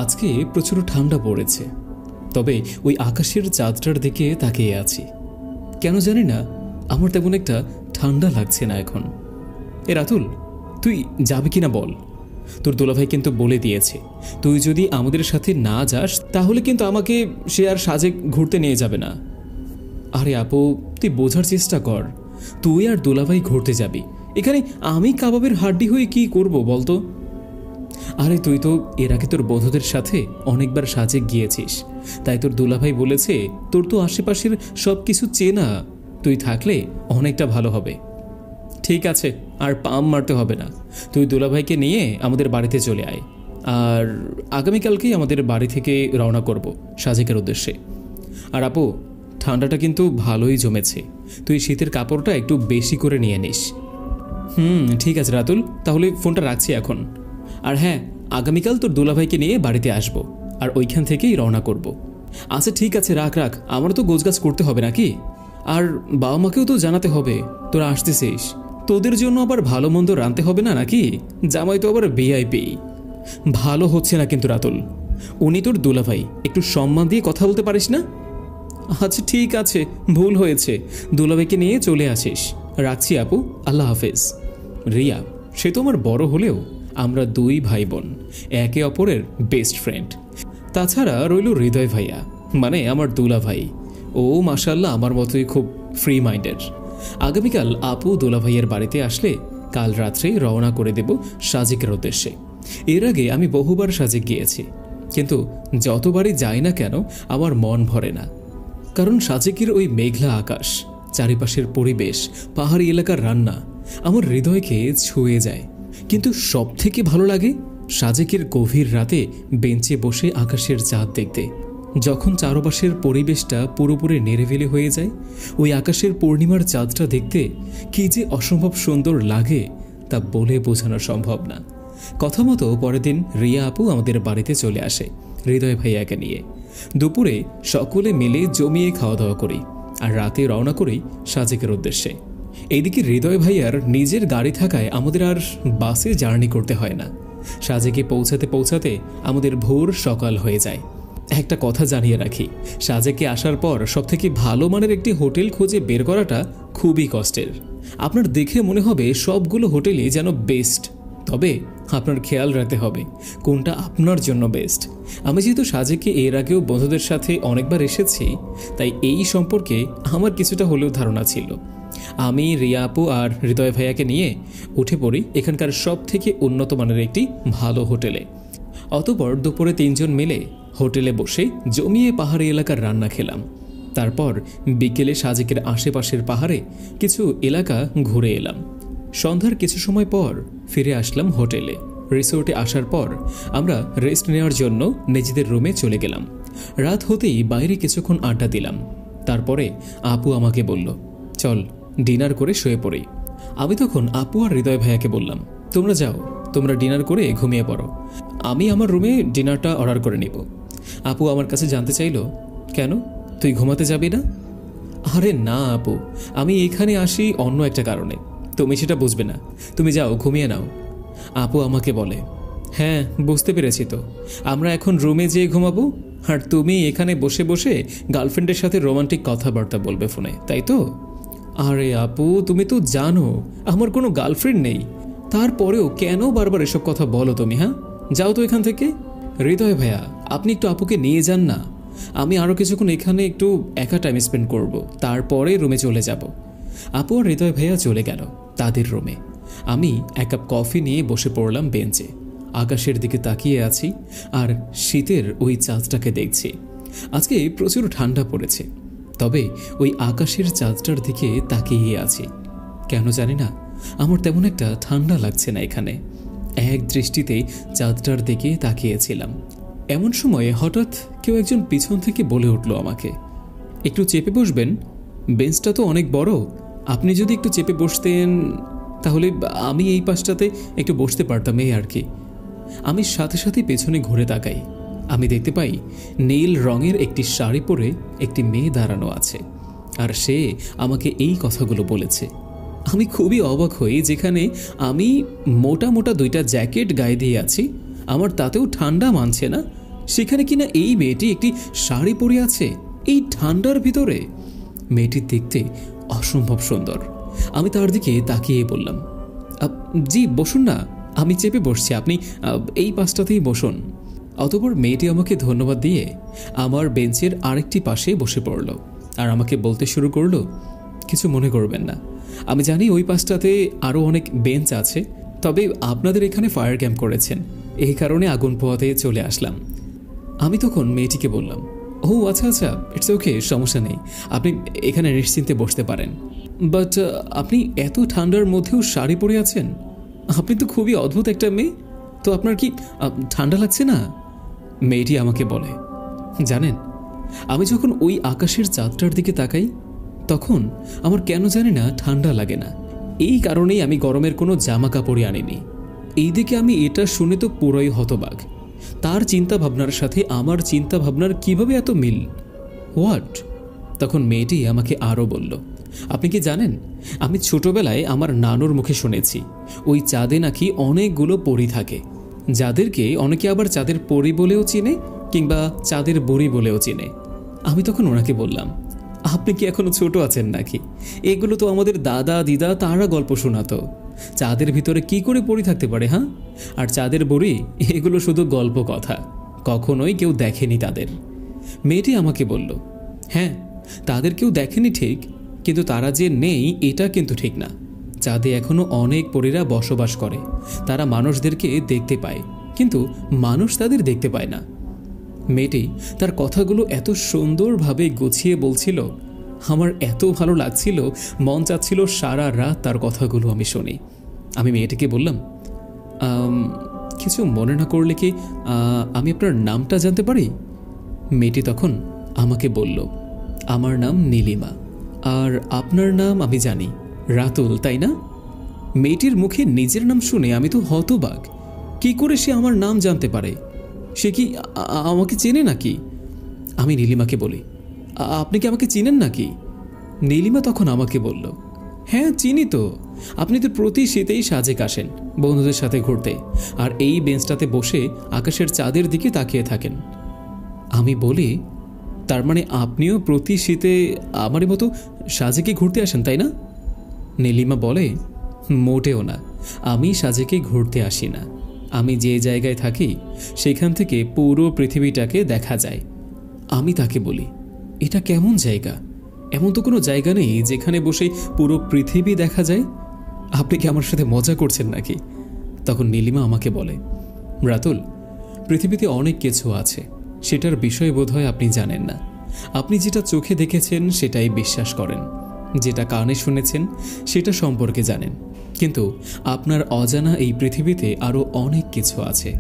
আজকে প্রচুর ঠান্ডা পড়েছে, তবে ওই আকাশের চাঁদটার দিকে তাকিয়ে আছি। কেন জানি না আমার তেমন একটা ঠান্ডা লাগছে না এখন। রাতুল, তুই যাবি কিনা বল? তোর দুলাভাই কিন্তু বলে দিয়েছে তুই যদি আমাদের সাথে না যাস তাহলে কিন্তু আমাকে সে আর সাজে ঘুরতে নিয়ে যাবে না। আরে আপু, তুই বোঝার চেষ্টা কর, তুই আর দুলাভাই ঘুরতে যাবি, এখানে আমি কাবাবের হাড্ডি হয়ে কি করব বলতো? আরে তুই তো এর আগে তোর বন্ধুদের সাথে অনেকবার সাজে গিয়েছিস, তাই তোর দুলাভাই বলেছে তোর তো আশেপাশের সব কিছু চেনা, তুই থাকলে অনেকটা ভালো হবে। ঠিক আছে, আর পাম মারতে হবে না, তুই দুলাভাইকে নিয়ে আমাদের বাড়িতে চলে আয়। আর আগামীকালকেই আমাদের বাড়ি থেকে রওনা করব সাজেকের উদ্দেশ্যে। আর আপু, ঠান্ডাটা কিন্তু ভালোই জমেছে, তুই শীতের কাপড়টা একটু বেশি করে নিয়ে নিস। ঠিক আছে রাতুল, তাহলে ফোনটা রাখছি এখন। আর হ্যাঁ, আগামীকাল তোর দুলাভাইকে নিয়ে বাড়িতে আসবো আর ওইখান থেকেই রওনা করব। আচ্ছা ঠিক আছে, রাখ রাখ, আমারও তো গোছগাছ করতে হবে নাকি, আর বাবা মাকেও তো জানাতে হবে তোরা আসতেছিস, তোদের জন্য আবার ভালো মন্দ রাঁধতে হবে না নাকি? জামাই তো আবার ভিআইপি। ভালো হচ্ছে না কিন্তু রাতুল, উনি তোর দুলাভাই, একটু সম্মান দিয়ে কথা বলতে পারিস না? আচ্ছা ঠিক আছে, ভুল হয়েছে, দুলাভাইকে নিয়ে চলে আসিস। রাখছি আপু, আল্লাহ হাফেজ। রিয়া, সে তো আমার বড় হলেও আমরা দুই ভাই বোন, একে অপরের বেস্ট ফ্রেন্ড। তাছাড়া রইল হৃদয় ভাইয়া, মানে আমার দুলাভাই, ও মাশাল্লাহ আমার মতোই খুব ফ্রি মাইন্ডেড। আগামীকাল আপু দুলাভাইয়ের বাড়িতে আসলে কাল রাত্রে রওনা করে দেব সাজেকের উদ্দেশ্যে। এর আগে আমি বহুবার সাজেক গিয়েছি, কিন্তু যতবারই যাই না কেন আমার মন ভরে না, কারণ সাজেকের ওই মেঘলা আকাশ, চারিপাশের পরিবেশ, পাহাড়ি এলাকার রান্না আমার হৃদয়কে ছুঁয়ে যায়। কিন্তু সব থেকে ভালো লাগে সাজেকের গভীর রাতে বেঞ্চে বসে আকাশের চাঁদ দেখতে। যখন চারপাশের পরিবেশটা পুরোপুরি নিরিবিলি হয়ে যায়, ওই আকাশের পূর্ণিমার চাঁদটা দেখতে কি যে অসম্ভব সুন্দর লাগে তা বলে বোঝানো সম্ভব না। কথা মতো পরের দিন রিয়া আপু আমাদের বাড়িতে চলে আসে হৃদয় ভাইয়াকে নিয়ে। দুপুরে সকলে মিলে জমিয়ে খাওয়া দাওয়া করি আর রাতে রওনা করি সাজেকের উদ্দেশ্যে। এইদিকে হৃদয় ভাইয়ার নিজের গাড়ি থাকায় আমাদের আর বাসে জার্নি করতে হয় না। সাজেকে পৌঁছাতে পৌঁছাতে আমাদের ভোর সকাল হয়ে যায়। একটা কথা জানিয়ে রাখি, সাজেকে আসার পর সবথেকে ভালো মানের একটি হোটেল খুঁজে বের করাটা খুবই কষ্টের। আপনার দেখে মনে হবে সবগুলো হোটেলই যেন বেস্ট, তবে আপনার খেয়াল রাখতে হবে কোনটা আপনার জন্য বেস্ট। আমি যেহেতু সাজেকে এর আগেও বন্ধুদের সাথে অনেকবার এসেছি, তাই এই সম্পর্কে আমার কিছুটা হলেও ধারণা ছিল। আমি, রিয়া আপু আর হৃদয় ভাইয়াকে নিয়ে উঠে পড়ি এখানকার সব থেকে উন্নত মানের একটি ভালো হোটেলে। অতঃপর দুপুরে 3 জন মিলে হোটেলে বসে জমিয়ে পাহাড়ি এলাকার রান্না খেলাম। তারপর বিকেলে সাজেকের আশেপাশের পাহাড়ে কিছু এলাকা ঘুরে এলাম। সন্ধ্যার কিছু সময় পর ফিরে আসলাম হোটেলে। রিসোর্টে আসার পর আমরা রেস্ট নেওয়ার জন্য নিজেদের রুমে চলে গেলাম। রাত হতেই বাইরে কিছুক্ষণ আড্ডা দিলাম। তারপরে আপু আমাকে বলল, চল ডিনার করে শুয়ে পড়ি। আমি তখন আপু আর হৃদয় ভাইয়াকে বললাম, তোমরা যাও, তোমরা ডিনার করে ঘুমিয়ে পড়ো, আমি আমার রুমে ডিনারটা অর্ডার করে নিব। আপু আমার কাছে জানতে চাইল, কেন তুই ঘুমাতে যাবি না? আরে না আপু, আমি এখানে আসি অন্য একটা কারণে, তুমি সেটা বুঝবে না, তুমি যাও ঘুমিয়ে নাও। আপু আমাকে বলে, হ্যাঁ বুঝতে পেরেছি তো, আমরা এখন রুমে যেয়ে ঘুমাবো আর তুমি এখানে বসে বসে গার্লফ্রেন্ডের সাথে রোমান্টিক কথাবার্তা বলবে ফোনে, তাই তো? আরে আপু, তুমি তো জানো আমার কোনো গার্লফ্রেন্ড নেই, তারপরেও কেন বারবার এসব কথা বলো তুমি? হ্যাঁ যাও তো এখান থেকে। হৃদয় ভাইয়া, আপনি একটু আপুকে নিয়ে যান না, আমি আরও কিছুক্ষণ এখানে একটু একা টাইম স্পেন্ড করব, তারপরে রুমে চলে যাব। আপু আর হৃদয় ভাইয়া চলে গেল তাদের রুমে। আমি এক কাপ কফি নিয়ে বসে পড়লাম বেঞ্চে। আকাশের দিকে তাকিয়ে আছি আর শীতের ওই চাঁদটাকে দেখছি। আজকে প্রচুর ঠান্ডা পড়েছে, তবে ওই আকাশের চাঁদটার দিকে তাকিয়ে আছি। কেন জানি না আমার তেমন একটা ঠান্ডা লাগছে না এখানে। এক দৃষ্টিতে চাঁদটার দিকে তাকিয়েছিলাম। এমন সময়ে হঠাৎ কেউ একজন পিছন থেকে বলে উঠল আমাকে, একটু চেপে বসবেন, বেঞ্চটা তো অনেক বড়, আপনি যদি একটু চেপে বসতেন তাহলে আমি এই পাশটাতে একটু বসতে পারতাম, এই আর কি। আমি সাথে সাথে পেছনে ঘুরে তাকাই। আমি দেখতে পাই নীল রঙের একটি শাড়ি পরে একটি মেয়ে দাঁড়ানো আছে, আর সে আমাকে এই কথাগুলো বলেছে। আমি খুবই অবাক হই, যেখানে আমি মোটা মোটা 2টা জ্যাকেট গায়ে দিয়ে আছি, আমার তাতেও ঠান্ডা মানছে না, সেখানে কিনা এই মেয়েটি একটি শাড়ি পরে আছে এই ঠান্ডার ভিতরে। মেয়েটির দেখতে অসম্ভব সুন্দর। আমি তার দিকে তাকিয়ে বললাম, জি বসুন না, আমি চেপে বসছি, আপনি এই পাশটাতেই বসুন। অতঃপর মেয়েটি আমাকে ধন্যবাদ দিয়ে আমার বেঞ্চের আরেকটি পাশে বসে পড়ল আর আমাকে বলতে শুরু করলো, কিছু মনে করবেন না, আমি জানি ওই পাশটাতে আরও অনেক বেঞ্চ আছে, তবে আপনাদের এখানে ফায়ার ক্যাম্প করেছেন, এই কারণে আগুন পোহাতে চলে আসলাম। আমি তখন মেয়েটিকে বললাম, ও আচ্ছা আচ্ছা, ইটস ওকে, সমস্যা নেই, আপনি এখানে নিশ্চিন্তে বসতে পারেন। বাট আপনি এত ঠান্ডার মধ্যেও শাড়ি পরে আছেন, আপনি তো খুবই অদ্ভুত একটা মেয়ে, তো আপনার কি ঠান্ডা লাগছে না? মেয়েটি আমাকে বলে, জানেন, আমি যখন ওই আকাশের চাঁদটার দিকে তাকাই তখন আমার কেন জানি না ঠান্ডা লাগে না। এই কারণেই আমি গরমের কোনো জামা কাপড়ই আনিনি। এই দিকে আমি এটা শুনে তো পুরোই হতবাক। তার চিন্তা ভাবনার সাথে আমার চিন্তা ভাবনার কিভাবে এত মিল? হোয়াট? তখন মেয়েটি আমাকে আরও বলল, আপনি কি জানেন, আমি ছোটবেলায় আমার নানুর মুখে শুনেছি ওই চাঁদে নাকি অনেকগুলো পরী থাকে, যাদেরকে অনেকে আবার চাঁদের পরী বলেও চিনে কিংবা চাঁদের বুড়ি বলেও চিনে। আমি তখন ওনাকে বললাম, আপনি কি এখনো ছোট আছেন নাকি? এগুলো তো আমাদের দাদা দিদা তারা গল্প শোনাতো। চাঁদের ভিতরে কি করে পরী থাকতে পারে? হ্যাঁ, আর চাঁদের বুড়ি এগুলো শুধু গল্প কথা, কখনোই কেউ দেখেনি তাদের। মেয়েটি আমাকে বলল, হ্যাঁ, তাদের কেউ দেখেনি ঠিক, কিন্তু তারা যে নেই এটা কিন্তু ঠিক না। চাঁদে এখনো অনেক পরীরা বসবাস করে, তারা মানুষদেরকে দেখতে পায়, কিন্তু মানুষ তাদের দেখতে পায় না। মেয়েটি তার কথাগুলো এত সুন্দরভাবে গুছিয়ে বলছিল, আমার এত ভালো লাগছিল, মন চাচ্ছিল সারা রাত তার কথাগুলো আমি শুনি। আমি মেয়েটিকে বললাম, কিছু মনে না করলে কি আমি আপনার নামটা জানতে পারি? মেয়েটি তখন আমাকে বলল, আমার নাম নীলিমা, আর আপনার নাম আমি জানি, রাতুল, তাই না? মেয়েটির মুখে নিজের নাম শুনে আমি তো হতবাক। কি করে সে আমার নাম জানতে পারে? সে কি আমাকে চেনে নাকি? আমি নীলিমাকে বলি, আপনি কি আমাকে চিনেন নাকি? নীলিমা তখন আমাকে বলল, হ্যাঁ চিনি তো, আপনি তো প্রতি শীতেই সাজেক আসেন বন্ধুদের সাথে ঘুরতে, আর এই বেঞ্চটাতে বসে আকাশের চাঁদের দিকে তাকিয়ে থাকেন। আমি বলি, তার মানে আপনিও প্রতি শীতে আমারই মতো সাজেকে ঘুরতে আসেন, তাই না? নীলিমা বলে, মোটেও না, আমি সাজেকে ঘুরতে আসি না, আমি যে জায়গায় থাকি সেখান থেকে পুরো পৃথিবীটাকে দেখা যায়। আমি তাকে বলি, এটা কেমন জায়গা? এমন তো কোনো জায়গা নেই যেখানে বসে পুরো পৃথিবী দেখা যায়। আপনি কি আমার সাথে মজা করছেন নাকি? তখন নীলিমা আমাকে বলে, রাতুল, পৃথিবীতে অনেক কিছু আছে, সেটার বিষয় বোধহয় আপনি জানেন না। আপনি যেটা চোখে দেখেছেন সেটাই বিশ্বাস করেন, যেটা কানে শুনেছেন সেটা সম্পর্কে জানেন, কিন্তু আপনার অজানা এই পৃথিবীতে আরও অনেক কিছু আছে।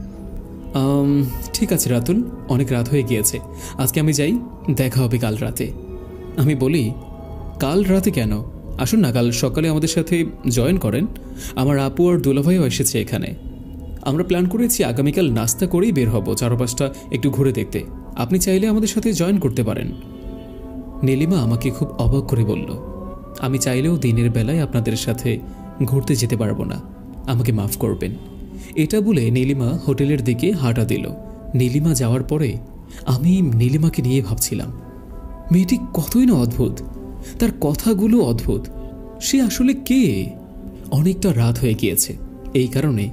ঠিক আছে রাতুল, অনেক রাত হয়ে গিয়েছে, আজকে আমি যাই, দেখা হবে কাল রাতে। আমি বলি, কাল রাতে কেন? আসুন না, কাল সকালে আমাদের সাথে জয়েন করেন, আমার আপু আর দুলাভাইও এসেছে এখানে। আমরা প্ল্যান করেছি আগামীকাল নাস্তা করেই বের হব চারপাশটা একটু ঘুরে দেখতে, আপনি চাইলে আমাদের সাথে জয়েন করতে পারেন। নীলিমা আমাকে খুব অবাক করে বলল, আমি চাইলেও দিনের বেলায় আপনাদের সাথে ঘুরতে যেতে পারবো না, আমাকে মাফ করবেন। এটা বলে নীলিমা হোটেলের দিকে হাঁটা দিল। নীলিমা যাওয়ার পরে আমি নীলিমাকে নিয়ে ভাবছিলাম, মেয়েটি কতই না অদ্ভুত, তার কথাগুলো অদ্ভুত, সে আসলে কে? অনেকটা রাত হয়ে গিয়েছে, এই কারণে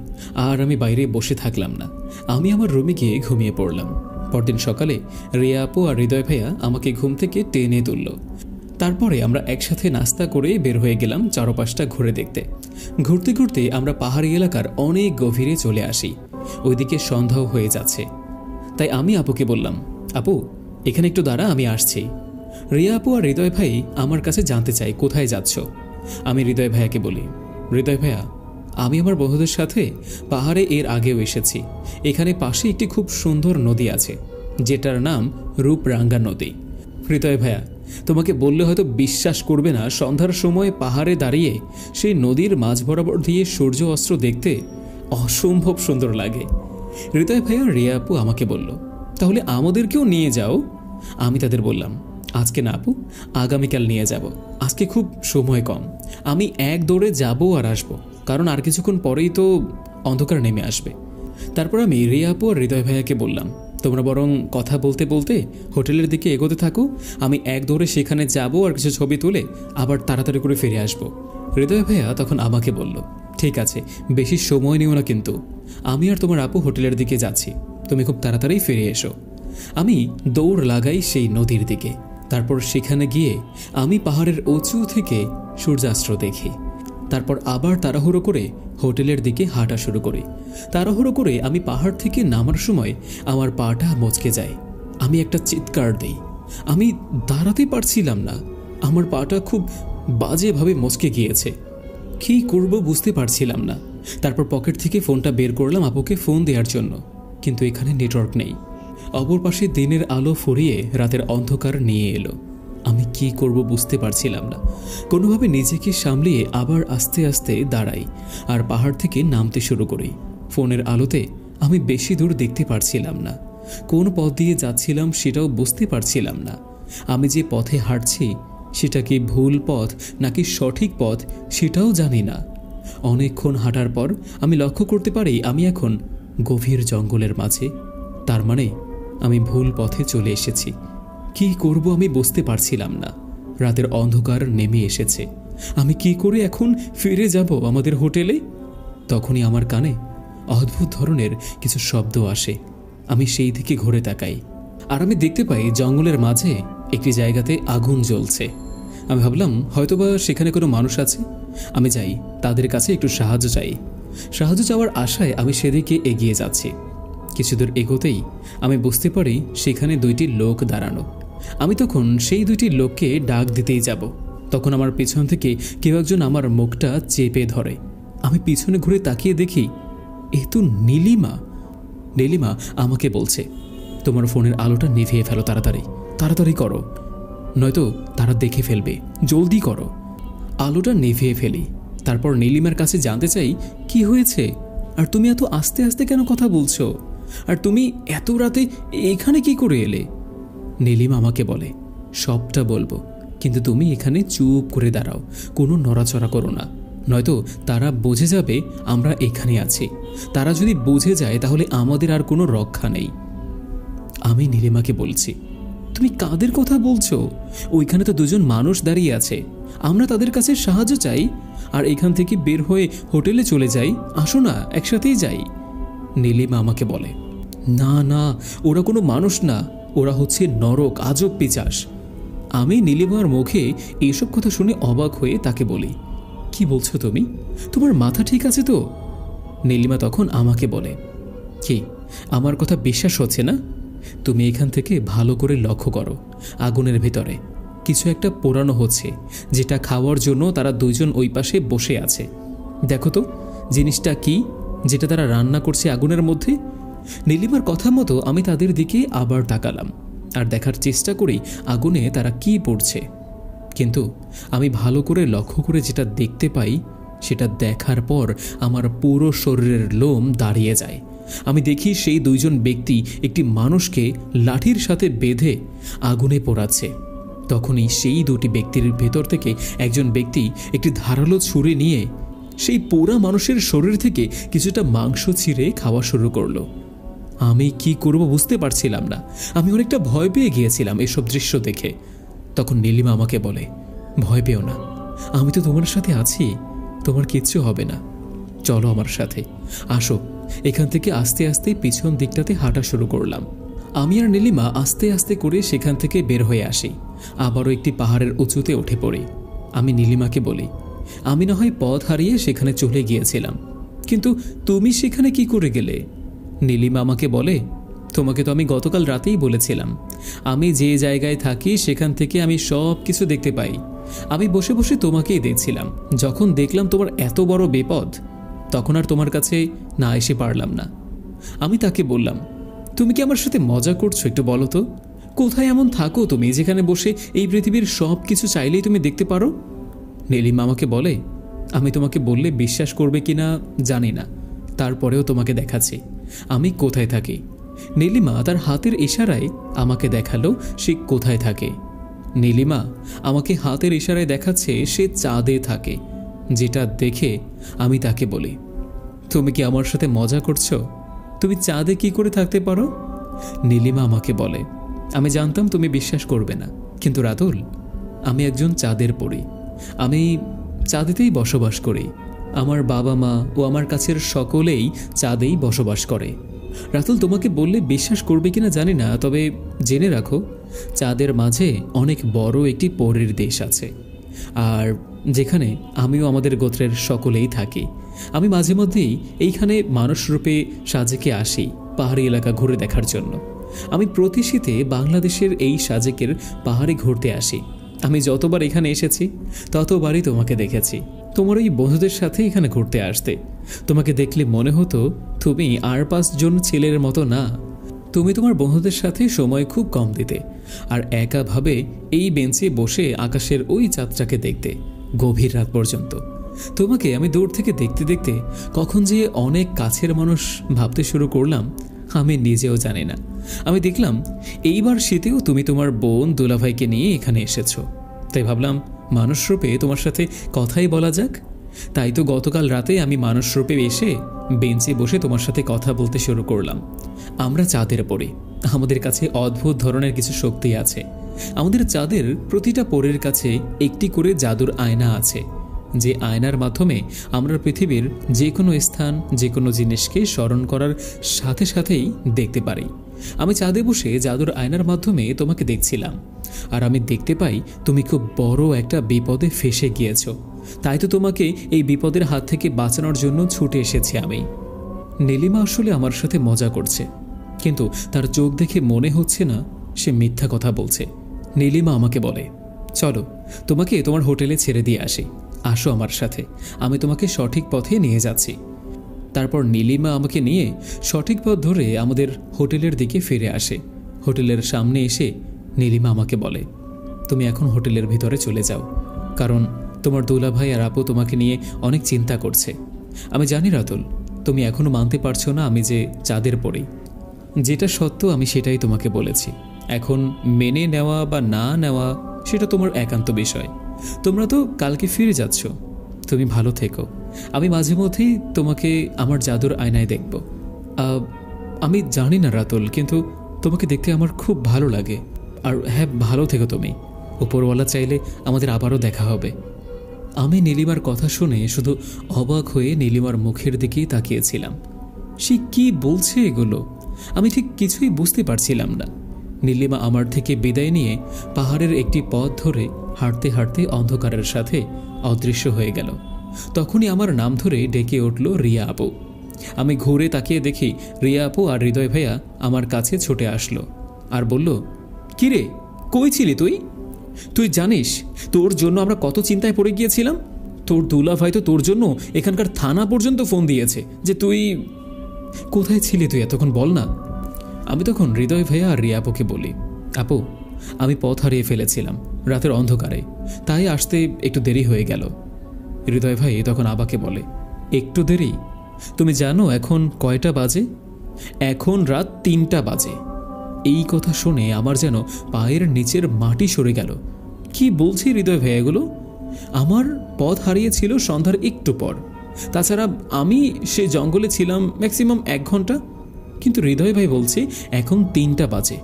আর আমি বাইরে বসে থাকলাম না, আমি আমার রুমে গিয়ে ঘুমিয়ে পড়লাম। পরদিন সকালে রিয়া আপু আর হৃদয় ভাইয়া আমাকে ঘুম থেকে টেনে তুলল। তারপরে আমরা একসাথে নাস্তা করে বের হয়ে গেলাম চারপাশটা ঘুরে দেখতে। ঘুরতে ঘুরতে আমরা পাহাড়ি এলাকার অনেক গভীরে চলে আসি। ওইদিকে সন্ধ্যাও হয়ে যাচ্ছে, তাই আমি আপুকে বললাম, আপু এখানে একটু দাঁড়া, আমি আসছি। রিয়া আপু আর হৃদয় ভাই আমার কাছে জানতে চাই কোথায় যাচ্ছ। আমি হৃদয় ভাইয়াকে বলি, হৃদয় ভাইয়া, আমি আমার বন্ধুদের সাথে পাহাড়ে এর আগেও এসেছি, এখানে পাশে একটি খুব সুন্দর নদী আছে যেটার নাম রূপরাঙ্গা নদী। হৃদয় ভাইয়া, তোমাকে বললে হয়তো বিশ্বাস করবে না, সন্ধ্যার সময় পাহাড়ে দাঁড়িয়ে সেই নদীর মাঝ বরাবর দিয়ে সূর্য অস্ত্র দেখতে অসম্ভব সুন্দর লাগে। হৃদয় ভাইয়া রিয়া আপু আমাকে বলল, তাহলে আমাদেরকেও নিয়ে যাও। আমি তাদের বললাম, আজকে না আপু, আগামীকাল নিয়ে যাব, আজকে খুব সময় কম, আমি এক দৌড়ে যাব আর আসবো, কারণ আর কিছুক্ষণ পরেই তো অন্ধকার নেমে আসবে। তারপর আমি রিয়া আপু আর হৃদয় ভাইয়াকে বললাম, তোমরা বরং কথা বলতে বলতে হোটেলের দিকে এগোতে থাকো, আমি এক দৌড়ে সেখানে যাব আর কিছু ছবি তুলে আবার তাড়াতাড়ি করে ফিরে আসব। হৃদয় ভাইয়া তখন আমাকে বলল, ঠিক আছে, বেশি সময় নিও না, কিন্তু আমি আর তোমার আপু হোটেলের দিকে যাচ্ছি, তুমি খুব তাড়াতাড়ি ফিরে এসো। আমি দৌড় লাগাই সেই নদীর দিকে। তারপর সেখানে গিয়ে আমি পাহাড়ের উঁচু থেকে সূর্যাস্ত দেখি। তারপর আবার তাড়াহুড়ো করে হোটেলের দিকে হাঁটা শুরু করি। তাড়াহুড়ো করে আমি পাহাড় থেকে নামার সময় আমার পাটা মচকে যায়। আমি একটা চিৎকার দিই। আমি দাঁড়াতে পারছিলাম না, আমার পাটা খুব বাজেভাবে মচকে গিয়েছে। কী করব বুঝতে পারছিলাম না। তারপর পকেট থেকে ফোনটা বের করলাম আপুকে ফোন দেওয়ার জন্য, কিন্তু এখানে নেটওয়ার্ক নেই। অপর পাশে দিনের আলো ফুরিয়ে রাতের অন্ধকার নিয়ে এলো। আমি কি করব বুঝতে পারছিলাম না। কোনোভাবে নিজেকে সামলিয়ে আবার আস্তে আস্তে দাঁড়াই আর পাহাড় থেকে নামতে শুরু করি। ফোনের আলোতে আমি বেশি দূর দেখতে পারছিলাম না। কোন পথ দিয়ে যাচ্ছিলাম সেটাও বুঝতে পারছিলাম না। আমি যে পথে হাঁটছি সেটা কি ভুল পথ নাকি সঠিক পথ সেটাও জানি না। অনেকক্ষণ হাঁটার পর আমি লক্ষ্য করতে পারি আমি এখন গভীর জঙ্গলের মাঝে। তার মানে আমি ভুল পথে চলে এসেছি। কি করব আমি বুঝতে পারছিলাম না। রাতের অন্ধকার নেমে এসেছে। আমি কি করে এখন ফিরে যাব আমাদের হোটেলে? তখনই আমার কানে অদ্ভুত ধরনের কিছু শব্দ আসে। আমি সেই দিকে ঘুরে তাকাই আর আমি দেখতে পাই জঙ্গলের মাঝে একটি জায়গাতে আগুন জ্বলছে। আমি ভাবলাম হয়তোবা সেখানে কোনো মানুষ আছে। আমি যাই, তাদের কাছে একটু সাহায্য চাই। সাহায্য চাওয়ার আশায় আমি সেদিকে এগিয়ে যাচ্ছি। কিছু দূর এগোতেই আমি বুঝতে পারি সেখানে দুইটি লোক দাঁড়ানো। আমি তখন সেই দুইটি লোককে ডাক দিতেই যাব, তখন আমার পিছন থেকে কেউ একজন আমার মুখটা চেপে ধরে। আমি পিছনে ঘুরে তাকিয়ে দেখি এ তো নীলিমা। নীলিমা আমাকে বলছে, তোমার ফোনের আলোটা নিভিয়ে ফেলো, তাড়াতাড়ি তাড়াতাড়ি করো, নয়তো তারা দেখে ফেলবে, জলদি করো। আলোটা নিভিয়ে ফেলি। তারপর নীলিমার কাছে জানতে চাই কি হয়েছে, আর তুমি এত আস্তে আস্তে কেন কথা বলছো, আর তুমি এত রাতে এখানে কি করে এলে? নীলিমা আমাকে বলে, সবটা বলবো, কিন্তু তুমি এখানে চুপ করে দাঁড়াও, কোনো নড়াচড়া করো না, নয়তো তারা বুঝে যাবে আমরা এখানে আছি। তারা যদি বুঝে যায় তাহলে আমাদের আর কোনো রক্ষা নেই। আমি নীলিমাকে বলছি, তুমি কাদের কথা বলছো? ওইখানে তো দুজন মানুষ দাঁড়িয়ে আছে, আমরা তাদের কাছে সাহায্য চাই আর এখান থেকে বের হয়ে হোটেলে চলে যাই, আসো না একসাথেই যাই। নীলিমা আমাকে বলে, না না, ওরা কোনো মানুষ না, ওরা হচ্ছে নরক, আজব পিশাচ। আমি নীলিমার মুখে এইসব কথা শুনে অবাক হয়ে তাকে বলি, কি বলছো তুমি? তোমার মাথা ঠিক আছে তো? নীলিমা তখন আমাকে বলে, কি আমার কথা বিশ্বাস হচ্ছে না? তুমি এখান থেকে ভালো করে লক্ষ্য করো, আগুনের ভিতরে কিছু একটা পোড়ানো হচ্ছে, যেটা খাওয়ার জন্য তারা দুইজন ওই পাশে বসে আছে। দেখো তো জিনিসটা কি, যেটা তারা রান্না করছে আগুনের মধ্যে। নীলিমার কথা মতো আমি তাদের দিকে আবার তাকালাম আর দেখার চেষ্টা করি আগুনে তারা কি পড়ছে। কিন্তু আমি ভালো করে লক্ষ্য করে যেটা দেখতে পাই, সেটা দেখার পর আমার পুরো শরীরের লোম দাঁড়িয়ে যায়। আমি দেখি সেই দুইজন ব্যক্তি একটি মানুষকে লাঠির সাথে বেঁধে আগুনে পোড়াচ্ছে। তখনই সেই দুটি ব্যক্তির ভেতর থেকে একজন ব্যক্তি একটি ধারালো ছুরি নিয়ে সেই পোড়া মানুষের শরীর থেকে কিছুটা মাংস ছিঁড়ে খাওয়া শুরু করলো। আমি কি করব বুঝতে পারছিলাম না। আমি অনেকটা ভয় পেয়ে গিয়েছিলাম এসব দৃশ্য দেখে। তখন নীলিমা আমাকে বলে, ভয় পেও না, আমি তো তোমার সাথে আছি, তোমার কিচ্ছু হবে না, চলো আমার সাথে, আসো। এখান থেকে আস্তে আস্তে পিছন দিকটাতে হাঁটা শুরু করলাম। আমি আর নীলিমা আস্তে আস্তে করে সেখান থেকে বের হয়ে আসি। আবারও একটি পাহাড়ের উঁচুতে উঠে পড়ি। আমি নীলিমাকে বলি, আমি না হয় পথ হারিয়ে সেখানে চলে গিয়েছিলাম, কিন্তু তুমি সেখানে কি করে গেলে? নীলিমা আমাকে বলে, তোমাকে তো আমি গতকাল রাতেই বলেছিলাম, আমি যে জায়গায় থাকি সেখান থেকে আমি সব কিছু দেখতে পাই। আমি বসে বসে তোমাকেই দেখছিলাম। যখন দেখলাম তোমার এত বড় বিপদ, তখন আর তোমার কাছে না এসে পারলাম না। আমি তাকে বললাম, তুমি কি আমার সাথে মজা করছো? একটু বলো তো, কোথায় এমন থাকো তুমি যেখানে বসে এই পৃথিবীর সব কিছু চাইলেই তুমি দেখতে পারো? নীলিমা আমাকে বলে, আমি তোমাকে বললে বিশ্বাস করবে কিনা জানি না, তারপরেও তোমাকে দেখাচ্ছি আমি কোথায় থাকি। নীলিমা তার হাতের ইশারায় আমাকে দেখালো সে কোথায় থাকে। নীলিমা আমাকে হাতের ইশারায় দেখাচ্ছে সে চাঁদে থাকে, যেটা দেখে আমি তাকে বলি, তুমি কি আমার সাথে মজা করছো? তুমি চাঁদে কি করে থাকতে পারো? নীলিমা আমাকে বলে, আমি জানতাম তুমি বিশ্বাস করবে না, কিন্তু রাতুল, আমি একজন চাঁদের পরী। আমি চাঁদেতেই বসবাস করি। আমার বাবা মা ও আমার কাছের সকলেই চাঁদেই বসবাস করে। রাতুল, তোমাকে বললে বিশ্বাস করবে কিনা জানি না, তবে জেনে রাখো, চাঁদের মাঝে অনেক বড় একটি পরীর দেশ আছে, আর যেখানে আমিও আমাদের গোত্রের সকলেই থাকি। আমি মাঝে মধ্যেই এইখানে মানুষ রূপে সাজেকে আসি পাহাড়ি এলাকা ঘুরে দেখার জন্য। আমি প্রতি শীতে বাংলাদেশের এই সাজেকের পাহাড়ে ঘুরতে আসি। আমি যতবার এখানে এসেছি ততবারই তোমাকে দেখেছি, তোমার ওই বন্ধুদের সাথে এখানে ঘুরতে আসতে। তোমাকে দেখলে মনে হতো তুমি আর 5 জন ছেলের মতো না। তুমি তোমার বন্ধুদের সাথে সময় খুব কম দিতে, আর একাভাবে এই বেঞ্চে বসে আকাশের ওই চাঁদটাকে দেখতে গভীর রাত পর্যন্ত। তোমাকে আমি দূর থেকে দেখতে দেখতে কখন যে অনেক কাছের মানুষ ভাবতে শুরু করলাম আমি নিজেও জানি না। আমি দেখলাম এইবার শীতেও তুমি তোমার বোন দুলাভাইকে নিয়ে এখানে এসেছো, তাই ভাবলাম মানুষ রূপে তোমার সাথে কথাই বলা যাক। তাই তো গতকাল রাতে আমি মানুষ রূপে এসে বেঞ্চে বসে তোমার সাথে কথা বলতে শুরু করলাম। আমরা চাঁদের পরী, আমাদের কাছে অদ্ভুত ধরনের কিছু শক্তি আছে। আমাদের চাঁদের প্রতিটা পরীর কাছে একটি করে জাদুর আয়না আছে, যে আয়নার মাধ্যমে আমরা পৃথিবীর যে কোনো স্থান, যে কোনো জিনিসকে স্মরণ করার সাথে সাথেই দেখতে পারি। আমি চাঁদে বসে জাদুর আয়নার মাধ্যমে তোমাকে দেখছিলাম, আর আমি দেখতে পাই তুমি খুব বড় একটা বিপদে ফেঁসে গিয়েছ। তাই তো তোমাকে এই বিপদের হাত থেকে বাঁচানোর জন্য ছুটে এসেছি আমি। নীলিমা আসলে আমার সাথে মজা করছে, কিন্তু তার চোখ দেখে মনে হচ্ছে না সে মিথ্যা কথা বলছে। নীলিমা আমাকে বলে, চলো তোমাকে তোমার হোটেলে ছেড়ে দিয়ে আসি, আসো আমার সাথে, আমি তোমাকে সঠিক পথে নিয়ে যাচ্ছি। তারপর নীলিমা আমাকে নিয়ে সঠিক পথ ধরে আমাদের হোটেলের দিকে ফিরে আসে। হোটেলের সামনে এসে নীলিমা আমাকে বলে, তুমি এখন হোটেলের ভিতরে চলে যাও, কারণ তোমার দুলাভাই আর আপু তোমাকে নিয়ে অনেক চিন্তা করছে। আমি জানি রাতুল, তুমি এখনো মানতে পারছো না আমি যে চাঁদের পরী। যেটা সত্য আমি সেটাই তোমাকে বলেছি, এখন মেনে নেওয়া বা না নেওয়া সেটা তোমার একান্ত বিষয়। তোমরা তো কালকে ফিরে যাচ্ছ, তুমি ভালো থেকো। আমি মাঝে মধ্যেই তোমাকে আমার জাদুর আয়নায় দেখব। আমি জানি না রাতুল, কিন্তু তোমাকে দেখতে আমার খুব ভালো লাগে। আর হ্যাঁ, ভালো থেকো তুমি, উপরওয়ালা চাইলে আমাদের আবারও দেখা হবে। আমি নীলিমার কথা শুনে শুধু অবাক হয়ে নীলিমার মুখের দিকেই তাকিয়েছিলাম। সে কি বলছে এগুলো আমি ঠিক কিছুই বুঝতে পারছিলাম না। নীলিমা আমার থেকে বিদায় নিয়ে পাহাড়ের একটি পথ ধরে হাঁটতে হাঁটতে অন্ধকারের সাথে অদৃশ্য হয়ে গেল। তখনই আমার নাম ধরে ডেকে উঠল রিয়া আপু। আমি ঘুরে তাকিয়ে দেখি রিয়া আপু আর হৃদয় ভাইয়া আমার কাছে ছুটে আসলো আর বলল, কিরে, কই ছিলি তুই? তুই জানিস তোর জন্য আমরা কত চিন্তায় পড়ে গিয়েছিলাম? তোর দুলাভাই তো তোর জন্য এখানকার থানা পর্যন্ত ফোন দিয়েছে যে তুই কোথায় ছিলি, তুই এতক্ষণ বল না। আমি তখন হৃদয় ভাইয়া আর রিয়া আপুকে বলি, আপু, আমি পথ হারিয়ে ফেলেছিলাম রাতের অন্ধকারে, তাই আসতে একটু দেরি হয়ে গেল। হৃদয় ভাই তখন আবাকে বলে, একটু দেরি? তুমি জানো এখন কয়টা বাজে? এখন রাত 3টা বাজে। এই কথা শুনে আমার যেন পায়ের নিচের মাটি সরে গেল। কি বলছি হৃদয় ভাই এগুলো? আমার পথ হারিয়েছিল সন্ধ্যার একটু পর। তাছাড়া আমি সে জঙ্গলে ছিলাম ম্যাক্সিমাম 1 ঘন্টা, কিন্তু হৃদয় ভাই বলছে এখন 3টা বাজে।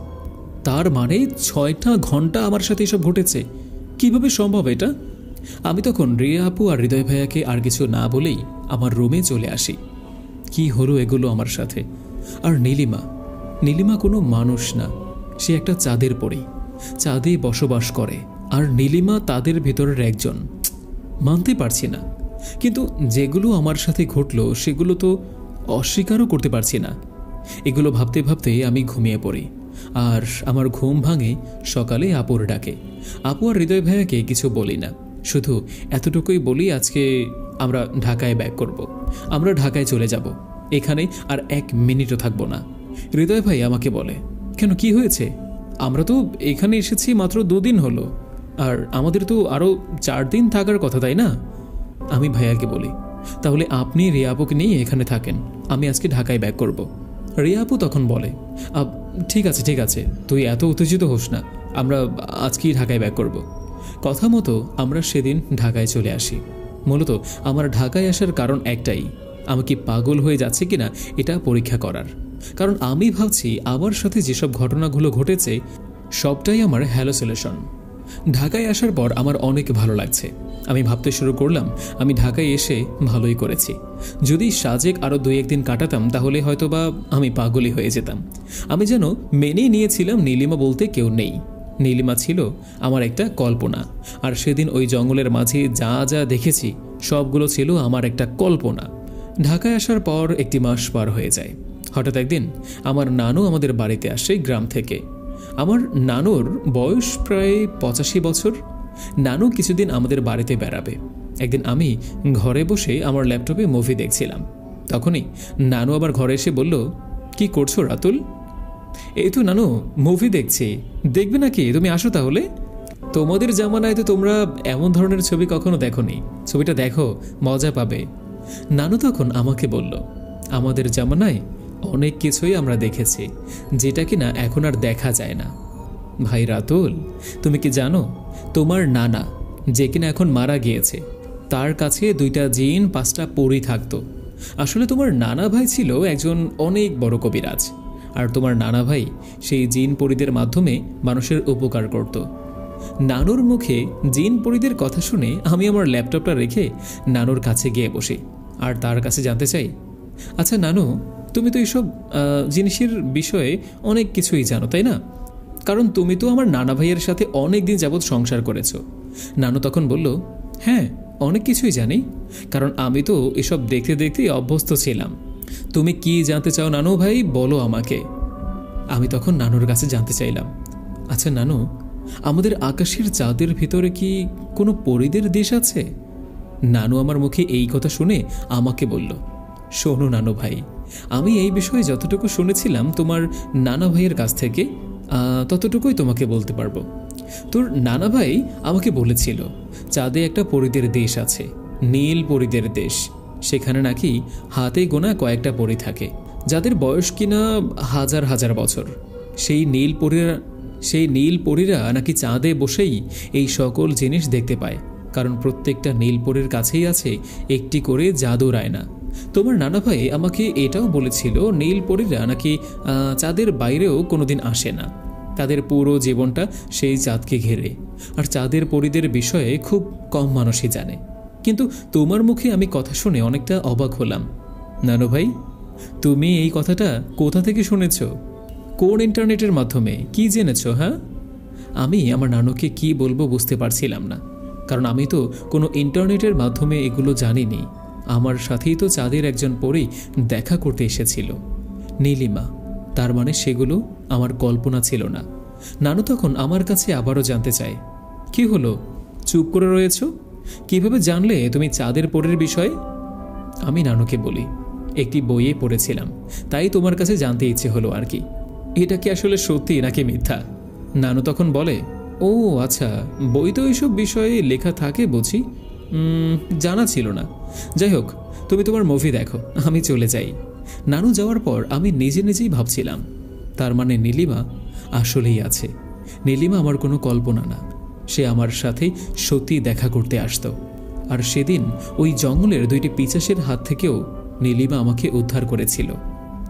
তার মানে 6টা ঘন্টা আমার সাথে এসব ঘটেছে। কিভাবে সম্ভব এটা? আমি তখন রিয়া আপু আর হৃদয় ভাইয়াকে আর কিছু না বলেই আমার রুমে চলে আসি। কি হলো এগুলো আমার সাথে? আর নীলিমা কোনো মানুষ না, সে একটা চাঁদের পরী, চাঁদে বসবাস করে, আর নীলিমা তাদের ভিতরের একজন। মানতে পারছি না, কিন্তু যেগুলো আমার সাথে ঘটলো সেগুলো তো অস্বীকারও করতে পারছি না। এগুলো ভাবতে ভাবতে আমি ঘুমিয়ে পড়ি, আর আমার ঘুম ভাঙে সকালে আপুর ডাকে। আপু আর হৃদয় ভাইয়াকে কিছু বলি না, শুধু এতটুকুই বলি, আজকে আমরা ঢাকায় ব্যাক করব, আমরা ঢাকায় চলে যাব, এখানে আর 1 মিনিটও থাকবো না। হৃদয় ভাই আমাকে বলে, কেন, কি হয়েছে? আমরা তো এখানে এসেছি মাত্র 2 দিন হলো, আর আমাদের তো আরও 4 দিন থাকার কথা, তাই না? আমি ভাইয়াকে বলি, তাহলে আপনি রিয়া আপুকে নিয়ে এখানে থাকেন, আমি আজকে ঢাকায় ব্যাক করব। রিয়া আপু তখন বলে, ঠিক আছে, তুই এত উত্তেজিত হোস না, আমরা আজকেই ঢাকায় ব্যাক করব। কথা মতো আমরা সেদিন ঢাকায় চলে আসি। মূলত আমার ঢাকায় আসার কারণ একটাই, আমি কি পাগল হয়ে যাচ্ছে কিনা এটা পরীক্ষা করার। কারণ আমি ভাবছি আমার সাথে যেসব ঘটনাগুলো ঘটেছে সবটাই আমার হ্যালোসিলেশন। ঢাকায় আসার পর আমার অনেক ভালো লাগছে। আমি ভাবতে শুরু করলাম আমি ঢাকায় এসে ভালোই করেছি। যদি সাজেক আরও 2-1 দিন কাটাতাম তাহলে হয়তোবা আমি পাগলই হয়ে যেতাম। আমি যেন মেনেই নিয়েছিলাম নীলিমা বলতে কেউ নেই। নীলিমা ছিল আমার একটা কল্পনা। আর সেদিন ওই জঙ্গলের মাঝে যা যা দেখেছি সবগুলো ছিল আমার একটা কল্পনা। ঢাকায় আসার পর 1 মাস পার হয়ে যায়। হঠাৎ একদিন আমার নানু আমাদের বাড়িতে আসে গ্রাম থেকে। আমার নানুর বয়স প্রায় 85 বছর। নানু কিছুদিন আমাদের বাড়িতে বেড়াবে। একদিন আমি ঘরে বসে আমার ল্যাপটপে মুভি দেখছিলাম। তখনই নানু আবার ঘরে এসে বলল, কি করছো রাতুল? এই তো নানু মুভি দেখছি, দেখবে নাকি? তুমি আসো তাহলে। তোমাদের জামানায় তো তোমরা এমন ধরনের ছবি কখনো দেখোনি, ছবিটা দেখো, মজা পাবে। নানু তখন আমাকে বলল, আমাদের জামানায় অনেক কিছুই আমরা দেখেছি যেটা কিনা এখন আর দেখা যায় না। ভাই রাতুল, তুমি কি জানো তোমার নানা যে কিনা এখন মারা গিয়েছে তার কাছে 2টা জিন 5টা পরী থাকতো। আসলে তোমার নানা ভাই ছিল একজন অনেক বড় কবিরাজ। আর তোমার নানা ভাই সেই জিন পরীদের মাধ্যমে মানুষের উপকার করত। নানুর মুখে জিন পরীদের কথা শুনে আমি আমার ল্যাপটপটা রেখে নানুর কাছে গিয়ে বসি আর তার কাছে জানতে চাই, আচ্ছা নানু, তুমি তো এইসব জিনিসের বিষয়ে অনেক কিছুই জানো তাই না? কারণ তুমি তো আমার নানা ভাইয়ের সাথে অনেক দিন যাবৎ সংসার করেছো। নানু তখন বলল, হ্যাঁ অনেক কিছুই জানি, কারণ আমি তো এসব দেখতে দেখতেই অভ্যস্ত ছিলাম। তুমি কি জানতে চাও নানু ভাই, বলো আমাকে। আমি তখন নানুর কাছে জানতে চাইলাম, আচ্ছা নানু, আমাদের আকাশের চাঁদের ভিতরে কি কোনো পরীদের দেশ আছে? নানু আমার মুখে এই কথা শুনে আমাকে বলল, শোনো নানু ভাই, আমি এই বিষয়ে যতটুকু শুনেছিলাম তোমার নানা ভাইয়ের কাছ থেকে ততটুকুই তোমাকে বলতে পারবো। তোর নানা ভাই আমাকে বলেছিল চাঁদে একটা পরীদের দেশ আছে, নীল পরীদের দেশ। সেখানে নাকি হাতে গোনা কয়েকটা পরী থাকে যাদের বয়স কিনা হাজার হাজার বছর। সেই নীল পরীরা নাকি চাঁদে বসেই এই সকল জিনিস দেখতে পায়, কারণ প্রত্যেকটা নীল পরীর কাছেই আছে একটি করে জাদুর আয়না। তোমার নানা ভাই আমাকে এটাও বলেছিল নীল পরীরা নাকি চাঁদের বাইরেও কোনোদিন আসে না, তাদের পুরো জীবনটা সেই চাঁদকে ঘিরে। আর চাঁদের পরীদের বিষয়ে খুব কম মানুষই জানে। কিন্তু তোমার মুখে আমি কথা শুনে অনেকটা অবাক হলাম। নানু ভাই, তুমি এই কথাটা কোথা থেকে শুনেছ? কোন ইন্টারনেটের মাধ্যমে কি জেনেছ? হ্যাঁ, আমি আমার নানুকে কি বলবো বুঝতে পারছিলাম না, কারণ আমি তো কোনো ইন্টারনেটের মাধ্যমে এগুলো জানিনি। আমার সাথেই তো চাঁদের একজন পরী দেখা করতে এসেছিল, নীলিমা। তার মানে সেগুলো আমার কল্পনা ছিল না। নানু তখন আমার কাছে আবারও জানতে চায়, কি হলো, চুপ করে রয়েছ? কিভাবে জানলে তুমি চাঁদের পরীর বিষয়ে? আমি নানুকে বলি, একটি বইয়ে পড়েছিলাম, তাই তোমার কাছে জানতে ইচ্ছে হলো আর কি। এটা কি আসলে সত্যি নাকি মিথ্যা? নানু তখন বলে, ও আচ্ছা, বই তো এইসব বিষয়ে লেখা থাকে বুঝি, জানা ছিল না। যাই হোক, তুমি তোমার মুভি দেখো, আমি চলে যাই। নানু যাওয়ার পর আমি নিজে নিজেই ভাবছিলাম, তার মানে নীলিমা আসলেই আছে। নীলিমা আমার কোনো কল্পনা না, সে আমার সাথে সত্যি দেখা করতে আসতো। আর সেদিন ওই জঙ্গলের 2টি পিশাচের হাত থেকেও নীলিমা আমাকে উদ্ধার করেছিল।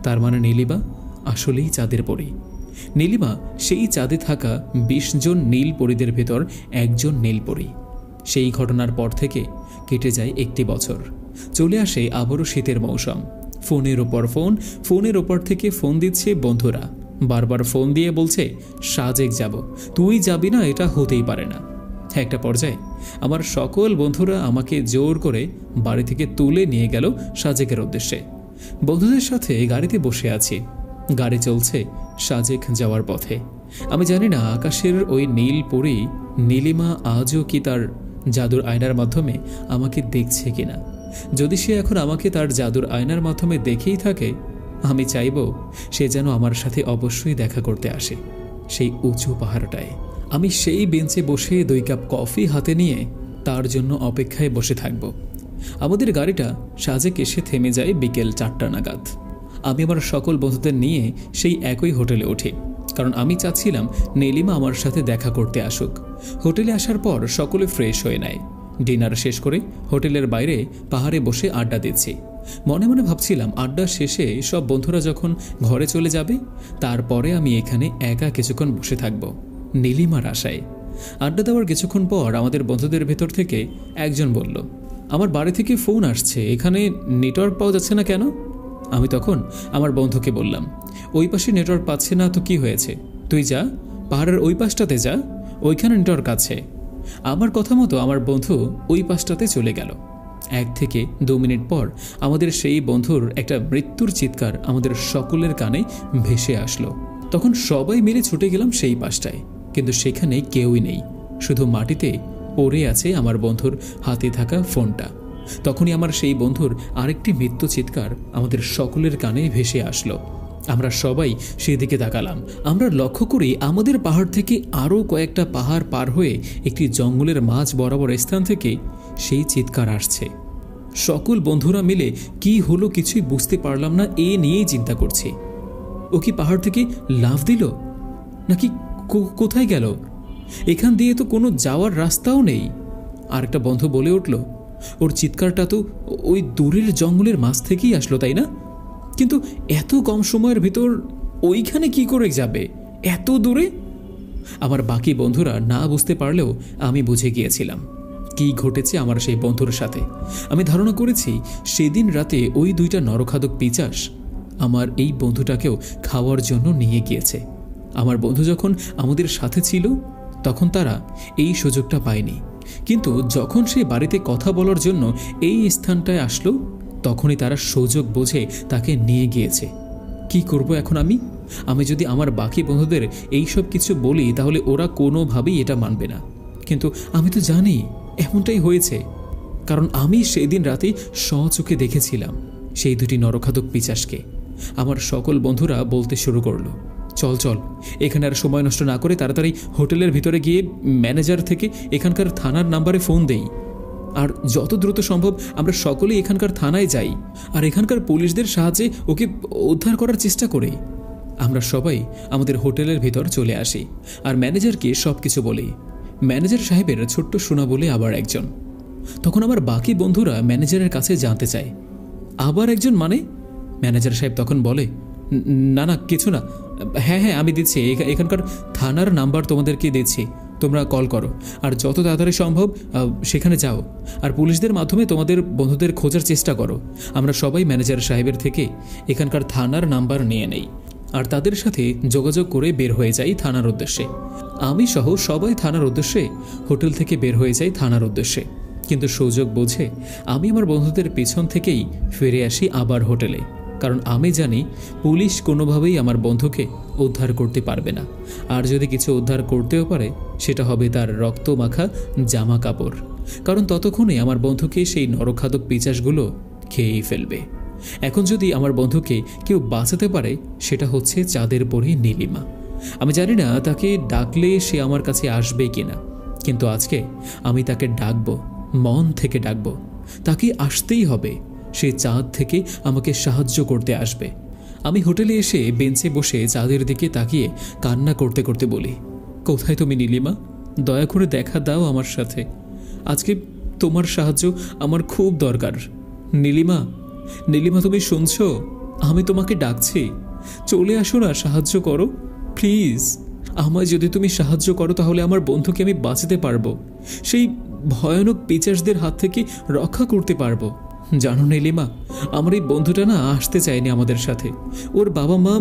তার মানে নীলিমা আসলেই চাঁদের পরী। নীলিমা সেই চাঁদে থাকা 20 জন নীল পরীদের ভেতর একজন নীল পরী। সেই ঘটনার পর থেকে কেটে যায় 1টি বছর। চলে আসে আবারও শীতের মৌসুম। ফোনের ওপর থেকে ফোন দিচ্ছে বন্ধুরা, বারবার ফোন দিয়ে বলছে সাজেক যাব, তুই যাবি না, এটা হতেই পারে না। একটা পর্যায়ে আমার সকল বন্ধুরা আমাকে জোর করে বাড়ি থেকে তুলে নিয়ে গেল সাজেকের উদ্দেশ্যে। বন্ধুদের সাথে গাড়িতে বসে আছি, গাড়ি চলছে সাজেক যাওয়ার পথে। আমি জানি না আকাশের ওই নীল পরী নীলিমা আজও কি তার জাদুর আয়নার মাধ্যমে আমাকে দেখছে কিনা। যদি সে এখন আমাকে তার জাদুর আয়নার মাধ্যমে দেখেই থাকে, আমি চাইব সে যেন আমার সাথে অবশ্যই দেখা করতে আসে সেই উঁচু পাহাড়টায়। আমি সেই বেঞ্চে বসে 2 কাপ কফি হাতে নিয়ে তার জন্য অপেক্ষায় বসে থাকব। আমাদের গাড়িটা সাজেক এসে থেমে যায় বিকেল 4টা নাগাদ। আমি আমার সকল বন্ধুদের নিয়ে সেই একই হোটেলে উঠি, কারণ আমি চাচ্ছিলাম নীলিমা আমার সাথে দেখা করতে আসুক। হোটেলে আসার পর সকলে ফ্রেশ হয়ে নেয়। ডিনার শেষ করে হোটেলের বাইরে পাহাড়ে বসে আড্ডা দিচ্ছি। মনে মনে ভাবছিলাম আড্ডা শেষে সব বন্ধুরা যখন ঘরে চলে যাবে তারপরে আমি এখানে একা কিছুক্ষণ বসে থাকব নীলিমার আশায়। আড্ডা দেওয়ার কিছুক্ষণ পর আমাদের বন্ধুদের ভেতর থেকে একজন বলল, আমার বাড়ি থেকে ফোন আসছে, এখানে নেটওয়ার্ক পাওয়া যাচ্ছে না কেন? আমি তখন আমার বন্ধুকে বললাম, ওই পাশে নেটওয়ার্ক পাচ্ছে না তো কি হয়েছে, তুই যা পাহাড়ের ওই পাশটাতে যা, ওইখানে নেটওয়ার্ক আছে। আমার কথা মতো আমার বন্ধু ওই পাশটাতে চলে গেল। 1 থেকে 2 মিনিট পর আমাদের সেই বন্ধুর একটা মৃত্যুর চিৎকার আমাদের সকলের কানে ভেসে আসলো। তখন সবাই মিলে ছুটে গেলাম সেই পাশটায়, কিন্তু সেখানে কেউই নেই, শুধু মাটিতে পড়ে আছে আমার বন্ধুর হাতে থাকা ফোনটা। তখনই আমার সেই বন্ধুর আরেকটি মৃত্যু চিৎকার আমাদের সকলের কানে ভেসে আসলো। আমরা সবাই সেদিকে তাকালাম। আমরা লক্ষ্য করি আমাদের পাহাড় থেকে আরও কয়েকটা পাহাড় পার হয়ে একটি জঙ্গলের মাঝ বরাবর স্থান থেকে সেই চিৎকার আসছে। সকল বন্ধুরা মিলে কি হলো কিছুই বুঝতে পারলাম না, এ নিয়েই চিন্তা করছি। ও কি পাহাড় থেকে লাফ দিল নাকি কোথায় গেল? এখান দিয়ে তো কোনো যাওয়ার রাস্তাও নেই। আরেকটা বন্ধু বলে উঠল, ওর চিৎকারটা তো ওই দূরের জঙ্গলের মাঝ থেকেই আসলো, তাই না? কিন্তু এত কম সময়ের ভিতর ওইখানে কি করে যাবে এত দূরে? আমার বাকি বন্ধুরা না বুঝতে পারলেও আমি বুঝে গিয়েছিলাম কি ঘটেছে আমার সেই বন্ধুর সাথে। আমি ধারণা করেছি সেদিন রাতে ওই 2টা নরখাদক পিচাস আমার এই বন্ধুটাকেও খাওয়ার জন্য নিয়ে গিয়েছে। আমার বন্ধু যখন আমাদের সাথে ছিল তখন তারা এই সুযোগটা পায়নি, কিন্তু যখন সে বাড়িতে কথা বলার জন্য এই স্থানটায় আসলো তখনই তারা সুযোগ বুঝে তাকে নিয়ে গিয়েছে। কি করব এখন আমি যদি আমার বাকি বন্ধুদের এই সব কিছু বলি তাহলে ওরা কোনোভাবেই এটা মানবে না, কিন্তু আমি তো জানি এমনটাই হয়েছে, কারণ আমি সেই দিন রাতে স্বচোখে দেখেছিলাম সেই 2টি নরখাদক পিচাসকে। আমার সকল বন্ধুরা বলতে শুরু করলো, চল চল এখানে আর সময় নষ্ট না করে তাড়াতাড়ি হোটেলের ভিতরে গিয়ে ম্যানেজার থেকে এখানকার থানার নাম্বারে ফোন দেই, আর যত দ্রুত সম্ভব আমরা সকলেই এখানকার থানায় যাই আর এখানকার পুলিশদের সাহায্যে ওকে উদ্ধার করার চেষ্টা করি। আমরা সবাই আমাদের হোটেলের ভিতর চলে আসি আর ম্যানেজারকে সব কিছু বলি। ম্যানেজার সাহেবের ছোট্ট সোনা বলে আবার একজন। তখন আমার বাকি বন্ধুরা ম্যানেজারের কাছে জানতে চায়, আবার একজন মানে? ম্যানেজার সাহেব তখন বলে, না না কিছু না, হ্যাঁ হ্যাঁ আমি দিচ্ছি, এখানকার থানার নাম্বার তোমাদেরকে দিচ্ছি, তোমরা কল করো আর যত তাড়াতাড়ি সম্ভব সেখানে যাও আর পুলিশদের মাধ্যমে তোমাদের বন্ধুদের খোঁজার চেষ্টা করো। আমরা সবাই ম্যানেজার সাহেবের থেকে এখানকার থানার নাম্বার নিয়ে নেই আর তাদের সাথে যোগাযোগ করে বের হয়ে যাই থানার উদ্দেশ্যে। আমি সহ সবাই থানার উদ্দেশ্যে হোটেল থেকে বের হয়ে যাই থানার উদ্দেশ্যে, কিন্তু সুযোগ বুঝে আমি আমার বন্ধুদের পিছন থেকেই ফিরে আসি আবার হোটেলে, কারণ আমি জানি পুলিশ কোনোভাবেই আমার বন্ধুকে উদ্ধার করতে পারবে না, আর যদি কিছু উদ্ধার করতেও পারে সেটা হবে তার রক্ত মাখা জামা কাপড়, কারণ ততক্ষণে আমার বন্ধুকে সেই নরখাদক পিচাসগুলো খেয়েই ফেলবে। এখন যদি আমার বন্ধুকে কেউ বাঁচাতে পারে সেটা হচ্ছে চাঁদের পরী নীলিমা। আমি জানি না তাকে ডাকলে সে আমার কাছে আসবে কিনা, কিন্তু আজকে আমি তাকে ডাকবো, মন থেকে ডাকবো, তাকে আসতেই হবে। সে চাঁদ থেকে আমাকে সাহায্য করতে আসবে। আমি হোটেলে এসে বেঞ্চে বসে চাঁদের দিকে তাকিয়ে কান্না করতে করতে বলি, কোথায় তুমি নীলিমা? দয়া করে দেখা দাও আমার সাথে, আজকে তোমার সাহায্য আমার খুব দরকার। নীলিমা, নীলিমা তুমি শুনছো? আমি তোমাকে ডাকছি, চলে আসো না, সাহায্য করো প্লিজ। আমায় যদি তুমি সাহায্য করো তাহলে আমার বন্ধুকে আমি বাঁচাতে পারবো, সেই ভয়ানক পিচাসদের হাত থেকে রক্ষা করতে পারবো। জানো নীলিমা, আমার এই বন্ধুটা না আসতে চায়নি আমাদের সাথে। ওর বাবা মা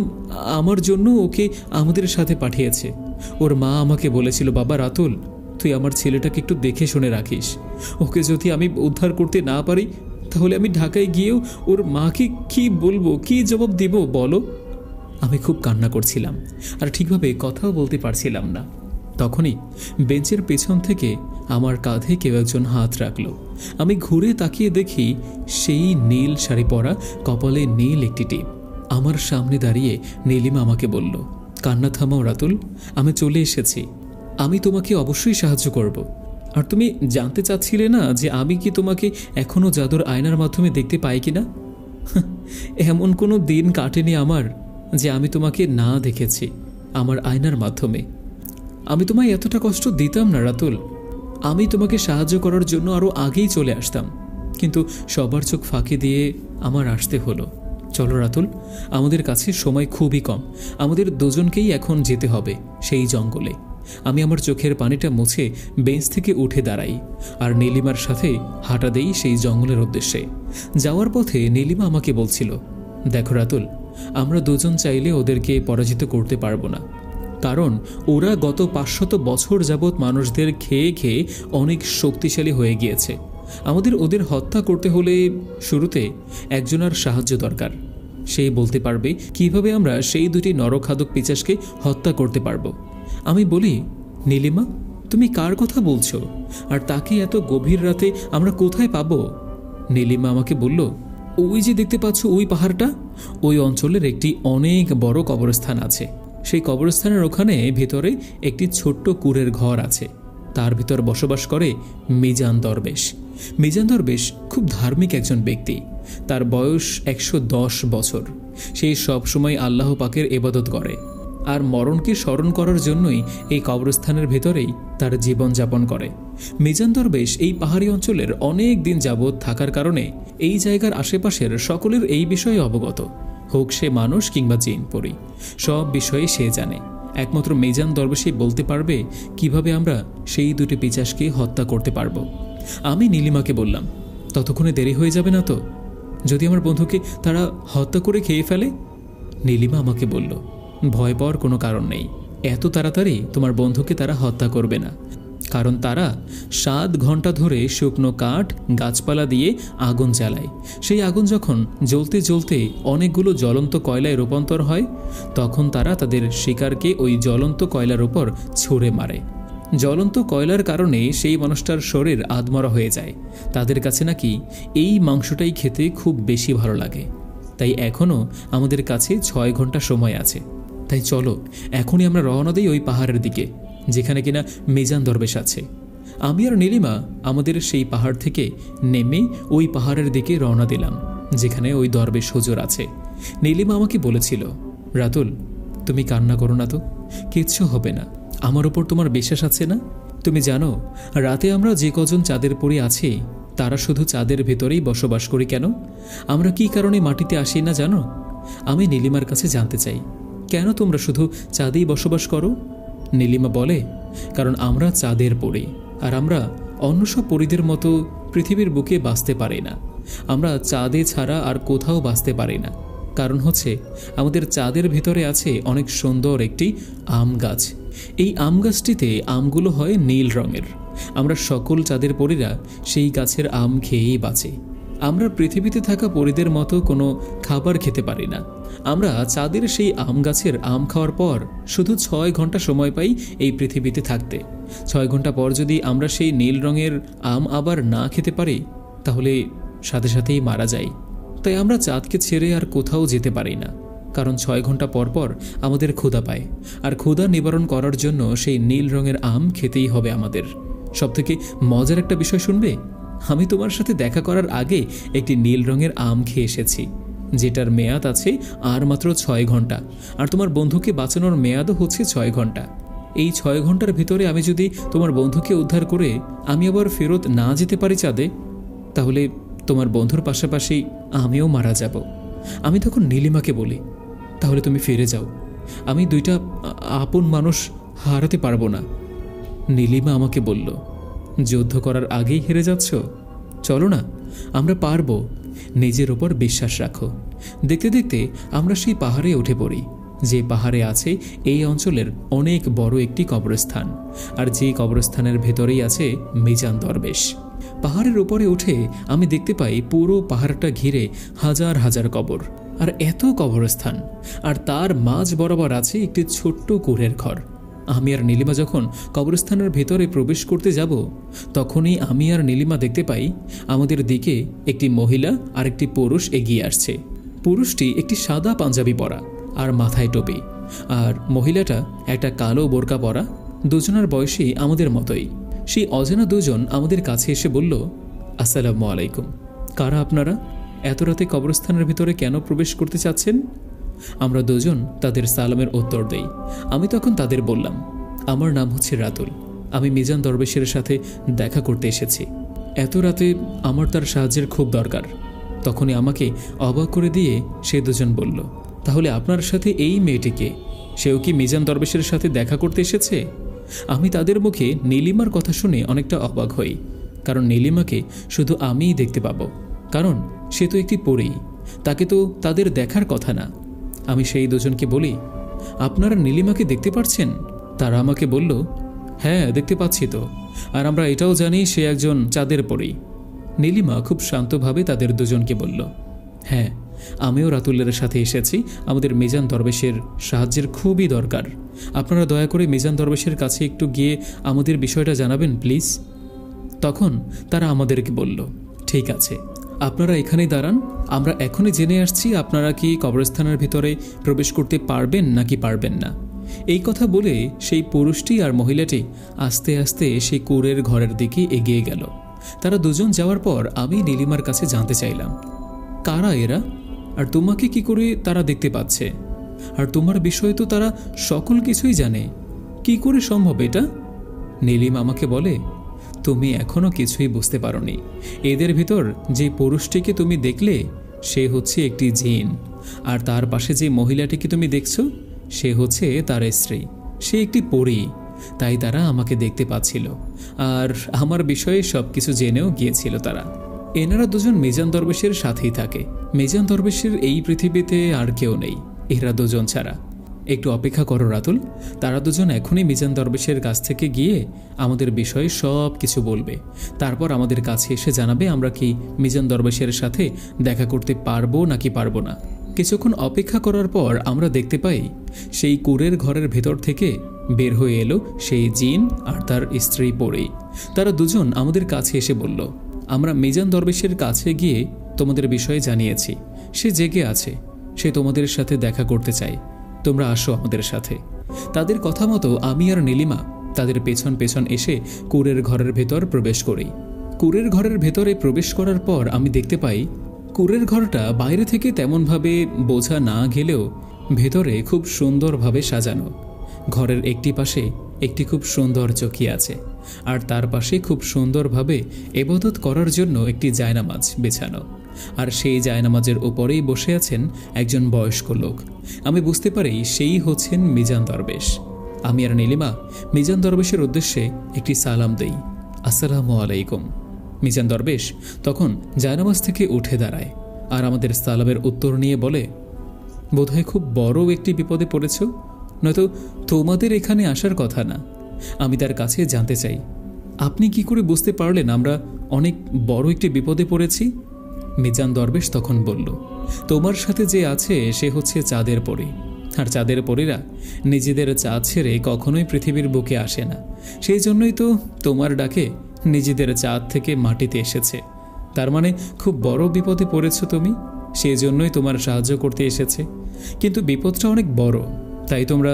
আমার জন্য ওকে আমাদের সাথে পাঠিয়েছে। ওর মা আমাকে বলেছিল, বাবা রাতুল, তুই আমার ছেলেটাকে একটু দেখে শুনে রাখিস, ওকে যদি আমি উদ্ধার করতে না পারি তাহলে আমি ঢাকায় গিয়েও ওর মাকে কি বলবো, কি জবাব দিব বলো? আমি খুব কান্না করছিলাম আর ঠিকভাবে কথাও বলতে পারছিলাম না। তখনই বেঞ্চের পেছন থেকে আমার কাঁধে কেউ একজন হাত রাখলো। আমি ঘুরে তাকিয়ে দেখি সেই নীল শাড়ি পরা, কপালে নীল একটি টিপ। আমার সামনে দাঁড়িয়ে নীলিমা আমাকে বলল, কান্না থামাও রাতুল, আমি চলে এসেছি, আমি তোমাকে অবশ্যই সাহায্য করব। আর তুমি জানতে চাচ্ছিলে না যে আমি কি তোমাকে এখনো জাদুর আয়নার মাধ্যমে দেখতে পাই কিনা? এমন কোনো দিন কাটেনি আমার যে আমি তোমাকে না দেখেছি আমার আয়নার মাধ্যমে। আমি তোমায় এতটা কষ্ট দিতাম না রাতুল, আমি তোমাকে সাহায্য করার জন্য আরো আগেই চলে আসতাম, কিন্তু সবার চোখ ফাঁকি দিয়ে আমার আসতে হলো। চলো রাতুল, আমাদের কাছে সময় খুবই কম, আমাদের দুজনকেই এখন যেতে হবে সেই জঙ্গলে। আমি আমার চোখের পানিটা মুছে বেঞ্চ থেকে উঠে দাঁড়াই আর নীলিমার সাথে হাঁটা দেই সেই জঙ্গলের উদ্দেশ্যে। যাওয়ার পথে নীলিমা আমাকে বলছিল, দেখো রাতুল, আমরা দুজন চাইলে ওদেরকে পরাজিত করতে পারবো না, কারণ ওরা গত 500 বছর যাবৎ মানুষদের খেয়ে খেয়ে অনেক শক্তিশালী হয়ে গিয়েছে। আমাদের ওদের হত্যা করতে হলে শুরুতে একজনের সাহায্য দরকার। সেই বলতে পারবে কিভাবে আমরা সেই দুটি নরখাদক পিচাসকে হত্যা করতে পারবো। আমি বলি, নীলিমা, তুমি কার কথা বলছো? আর তাকে এত গভীর রাতে আমরা কোথায় পাবো? নীলিমা আমাকে বলল, ওই যে দেখতে পাচ্ছ ওই পাহাড়টা, ওই অঞ্চলের একটি অনেক বড় কবরস্থান আছে। সেই কবরস্থানের ওখানে ভেতরে একটি ছোট্ট কুঁড়ের ঘর আছে। তার ভিতর বসবাস করে মিজান দরবেশ। মিজান দরবেশ খুব ধার্মিক একজন ব্যক্তি। তার বয়স 110 বছর। সেই সব সময় আল্লাহ পাকের ইবাদত করে আর মরণকে স্মরণ করার জন্যই এই কবরস্থানের ভেতরেই তার জীবন যাপন করে। মিজান দরবেশ এই পাহাড়ি অঞ্চলের অনেক দিন যাবৎ থাকার কারণে এই জায়গার আশেপাশের সকলের এই বিষয়ে অবগত, হোক সে মানুষ কিংবা জিন পরি, সব বিষয়ে সে জানে। একমাত্র মিজান দরবেশই বলতে পারবে কিভাবে আমরা সেই দুটি পিচাসকে হত্যা করতে পারবো। আমি নীলিমাকে বললাম, ততক্ষণে দেরি হয়ে যাবে না তো? যদি আমার বন্ধুকে তারা হত্যা করে খেয়ে ফেলে? নীলিমা আমাকে বলল, ভয় পাওয়ার কোনো কারণ নেই। এত তাড়াতাড়ি তোমার বন্ধুকে তারা হত্যা করবে না, কারণ তারা 7 ঘন্টা ধরে শুকনো কাঠ গাছপালা দিয়ে আগুন জ্বালায়। সেই আগুন যখন জ্বলতে জ্বলতে অনেকগুলো জ্বলন্ত কয়লায় রূপান্তর হয়, তখন তারা তাদের শিকারকে ওই জ্বলন্ত কয়লার উপর ছুঁড়ে মারে। জ্বলন্ত কয়লার কারণে সেই মানুষটার শরীর আধমরা হয়ে যায়। তাদের কাছে নাকি এই মাংসটাই খেতে খুব বেশি ভালো লাগে। তাই এখনও আমাদের কাছে 6 ঘন্টা সময় আছে। তাই চলো এখনই আমরা রওনা দিই ওই পাহাড়ের দিকে, যেখানে কিনা মিজান দরবেশ আছে। আমি আর নীলিমা আমাদের সেই পাহাড় থেকে নেমে ওই পাহাড়ের দিকে রওনা দিলাম, যেখানে ওই দরবেশ হুজুর আছে। নীলিমা আমাকে বলেছিল, রাতুল, তুমি কান্না করো না তো, কিচ্ছু হবে না। আমার ওপর তোমার বিশ্বাস আছে না? তুমি জানো রাতে আমরা যে কজন চাঁদের পরে আছি তারা শুধু চাঁদের ভেতরেই বসবাস করি কেন? আমরা কি কারণে মাটিতে আসি না জানো? আমি নীলিমার কাছে জানতে চাই, কেন তোমরা শুধু চাঁদেই বসবাস করো? নীলিমা বলে, কারণ আমরা চাঁদের পরি, আর আমরা অন্য সব পরীদের মতো পৃথিবীর বুকে বাঁচতে পারি না। আমরা চাঁদে ছাড়া আর কোথাও বাঁচতে পারি না। কারণ হচ্ছে আমাদের চাঁদের ভিতরে আছে অনেক সুন্দর একটি আম গাছ। এই আম গাছটিতে আমগুলো হয় নীল রঙের। আমরা সকল চাঁদের পরীরা সেই গাছের আম খেয়েই বাঁচি। আমরা পৃথিবীতে থাকা পরীদের মতো কোনো খাবার খেতে পারি না। আমরা চাঁদের সেই আম গাছের আম খাওয়ার পর শুধু 6 ঘন্টা সময় পাই এই পৃথিবীতে থাকতে। 6 ঘন্টা পর যদি আমরা সেই নীল রঙের আম আবার না খেতে পারি, তাহলে সাথে সাথেই মারা যাই। তাই আমরা চাঁদকে ছেড়ে আর কোথাও যেতে পারি না, কারণ 6 ঘন্টা পর পর আমাদের ক্ষুধা পায়, আর ক্ষুধা নিবারণ করার জন্য সেই নীল রঙের আম খেতেই হবে আমাদের। সবথেকে মজার একটা বিষয় শুনবে, আমি তোমার সাথে দেখা করার আগে একটি নীল রঙের আম খেয়ে এসেছি, যেটার মেয়াদ আছে আর মাত্র 6 ঘন্টা, আর তোমার বন্ধুকে বাঁচানোর মেয়াদও হচ্ছে 6 ঘন্টা। এই 6 ঘন্টার ভিতরে আমি যদি তোমার বন্ধুকে উদ্ধার করে আমি আবার ফেরত না যেতে পারি চাঁদে, তাহলে তোমার বন্ধুর পাশাপাশি আমিও মারা যাব। আমি তখন নীলিমাকে বলি, তাহলে তুমি ফিরে যাও, আমি 2টা আপন মানুষ হারাতে পারবো না। নীলিমা আমাকে বলল, যুদ্ধ করার আগেই হেরে যাচ্ছ? চলো না, আমরা পারবো, নিজের ওপর বিশ্বাস রাখো। দেখতে দেখতে আমরা সেই পাহাড়ে উঠে পড়ি, যে পাহাড়ে আছে এই অঞ্চলের অনেক বড় একটি কবরস্থান, আর যে কবরস্থানের ভেতরেই আছে মিজান দরবেশ। পাহাড়ের উপরে উঠে আমি দেখতে পাই পুরো পাহাড়টা ঘিরে হাজার হাজার কবর, আর এত কবরস্থান, আর তার মাঝ বরাবর আছে একটি ছোট্ট কুঁড়ের ঘর। আমি আর নীলিমা যখন কবরস্থানের ভেতরে প্রবেশ করতে যাব, তখনই আমি আর নীলিমা দেখতে পাই আমাদের দিকে একটি মহিলা আর একটি পুরুষ এগিয়ে আসছে। পুরুষটি একটি সাদা পাঞ্জাবি পরা আর মাথায় টুপি, আর মহিলাটা একটা কালো বোরকা পরা। দুজনের বয়সী আমাদের মতোই। সেই অজানা দুজন আমাদের কাছে এসে বলল, আসসালামু আলাইকুম, কারা আপনারা? এত রাতে কবরস্থানের ভিতরে কেন প্রবেশ করতে চাচ্ছেন? আমরা দুজন তাদের সালামের উত্তর দেই। আমি তখন তাদের বললাম, আমার নাম হচ্ছে রাতুল, আমি মিজান দরবেশের সাথে দেখা করতে এসেছি। এত রাতে আমার তার সাহায্যের খুব দরকার। তখনই আমাকে অবাক করে দিয়ে সে দুজন বলল, তাহলে আপনার সাথে এই মেয়েটিকে, সেও কি মিজান দরবেশের সাথে দেখা করতে এসেছে? আমি তাদের মুখে নীলিমার কথা শুনে অনেকটা অবাক হই, কারণ নীলিমাকে শুধু আমিই দেখতে পাবো, কারণ সে তো একটি পরী, তাকে তো তাদের দেখার কথা না। আমি সেই দুজনকে বলি, আপনারা নীলিমাকে দেখতে পাচ্ছেন? তারা আমাকে বলল, হ্যাঁ দেখতে পাচ্ছি তো, আর আমরা এটাও জানি সে একজন চাঁদের পরী। নীলিমা খুব শান্তভাবে তাদের দুজনকে বলল, হ্যাঁ আমিও রাতুলের সাথে এসেছি, আমাদের মিজান দরবেশের সাহায্যের খুবই দরকার। আপনারা দয়া করে মিজান দরবেশের কাছে একটু গিয়ে আমাদের বিষয়টা জানাবেন প্লিজ। তখন তারা আমাদেরকে বলল, ঠিক আছে, আপনারা এখানেই দাঁড়ান, আমরা এখনই জেনে আসছি আপনারা কি কবরস্থানের ভিতরে প্রবেশ করতে পারবেন নাকি পারবেন না। এই কথা বলে সেই পুরুষটি আর মহিলাটি আস্তে আস্তে সেই কুঁড়ের ঘরের দিকে এগিয়ে গেল। তারা দুজন যাওয়ার পর আমি নীলিমার কাছে জানতে চাইলাম, কারা এরা, আর তোমাকে কি করে তারা দেখতে পাচ্ছে, আর তোমার বিষয়ে তো তারা সকল কিছুই জানে, কি করে সম্ভব এটা? নীলিমা আমাকে বলে, তুমি এখনো কিছুই বুঝতে পারোনি। এদের ভিতর যে পুরুষটিকে তুমি দেখলে সে হচ্ছে একটি জিন, আর তার পাশে যে মহিলাটিকে তুমি দেখছো সে হচ্ছে তার স্ত্রী, সে একটি পরী। তাই তারা আমাকে দেখতে পাচ্ছিল আর আমার বিষয়ে সবকিছু জেনেও গিয়েছিল তারা। এনারা দুজন মিজান দরবেশের সাথেই থাকে। মিজান দরবেশের এই পৃথিবীতে আর কেউ নেই এরা দুজন ছাড়া। একটু অপেক্ষা করো রাতুল, তারা দুজন এখনই মিজান দরবেশের কাছ থেকে গিয়ে আমাদের বিষয়ে সব কিছু বলবে, তারপর আমাদের কাছে এসে জানাবে আমরা কি মিজান দরবেশের সাথে দেখা করতে পারবো নাকি পারবো না। কিছুক্ষণ অপেক্ষা করার পর আমরা দেখতে পাই সেই কুঁড়ের ঘরের ভেতর থেকে বের হয়ে এলো সেই জিন আর তার স্ত্রী পরী। তারা দুজন আমাদের কাছে এসে বলল, আমরা মিজান দরবেশের কাছে গিয়ে তোমাদের বিষয়ে জানিয়েছি, সে জেগে আছে, সে তোমাদের সাথে দেখা করতে চায়, তোমরা আসো আমাদের সাথে। তাদের কথা মতো আমি আর নীলিমা তাদের পেছন পেছন এসে কুঁড়ের ঘরের ভেতর প্রবেশ করি। কুঁড়ের ঘরের ভেতরে প্রবেশ করার পর আমি দেখতে পাই কুঁড়ের ঘরটা বাইরে থেকে তেমনভাবে বোঝা না গেলেও ভেতরে খুব সুন্দরভাবে সাজানো। ঘরের একটি পাশে একটি খুব সুন্দর চৌকি আছে, আর তার পাশে খুব সুন্দরভাবে ইবাদত করার জন্য একটি জায়নামাজ বিছানো, আর সেই জায়নামাজের উপরেই বসে আছেন একজন বয়স্ক লোক। আমি বুঝতে পারি সেই হচ্ছেন মিজান দরবেশ। আমি আর নীলিমা মিজান দরবেশের উদ্দেশ্যে একটি সালাম দেই, আসসালামু আলাইকুম। মিজান দরবেশ তখন জায়নামাজ থেকে উঠে দাঁড়ায় আর আমাদের সালামের উত্তর নিয়ে বলে, বোধহয় খুব বড় একটি বিপদে পড়েছ, নয়তো তোমাদের এখানে আসার কথা না। আমি তার কাছে জানতে চাই, আপনি কি করে বুঝতে পারলেন আমরা অনেক বড় একটি বিপদে পড়েছি? মিজান দরবেশ তখন বলল, তোমার সাথে যে আছে সে হচ্ছে চাঁদের পরী, আর চাঁদের পরীরা নিজেদের চাঁদ ছেড়ে কখনোই পৃথিবীর বুকে আসে না, সেই জন্যই তো তোমার ডাকে নিজেদের চাঁদ থেকে মাটিতে এসেছে। তার মানে খুব বড় বিপদে পড়েছ তুমি, সেই জন্যই তোমার সাহায্য করতে এসেছে। কিন্তু বিপদটা অনেক বড়, তাই তোমরা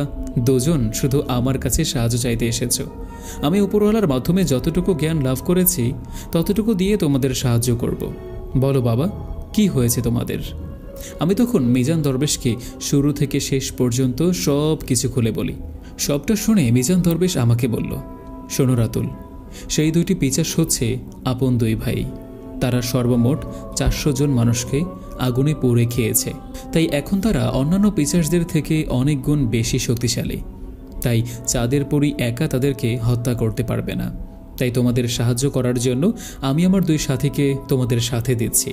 দুজন শুধু আমার কাছে সাহায্য চাইতে এসেছ। আমি উপরওয়ালার মাধ্যমে যতটুকু জ্ঞান লাভ করেছি ততটুকু দিয়ে তোমাদের সাহায্য করব। বলো বাবা, কি হয়েছে তোমাদের? আমি তখন মিজান দরবেশকে শুরু থেকে শেষ পর্যন্ত সব কিছু খুলে বলি। সবটা শুনে মিজান দরবেশ আমাকে বলল, শোনো রাতুল, সেই দুইটি পিচাস হচ্ছে আপন দুই ভাই। তারা সর্বমোট 400 জন মানুষকে আগুনে পুড়ে খেয়েছে, তাই এখন তারা অন্যান্য পিচাসদের থেকে অনেক গুণ বেশি শক্তিশালী। তাই চাঁদের পরী একা তাদেরকে হত্যা করতে পারবে না। তাই তোমাদের সাহায্য করার জন্য আমি আমার দুই সাথীকে তোমাদের সাথে দিচ্ছি।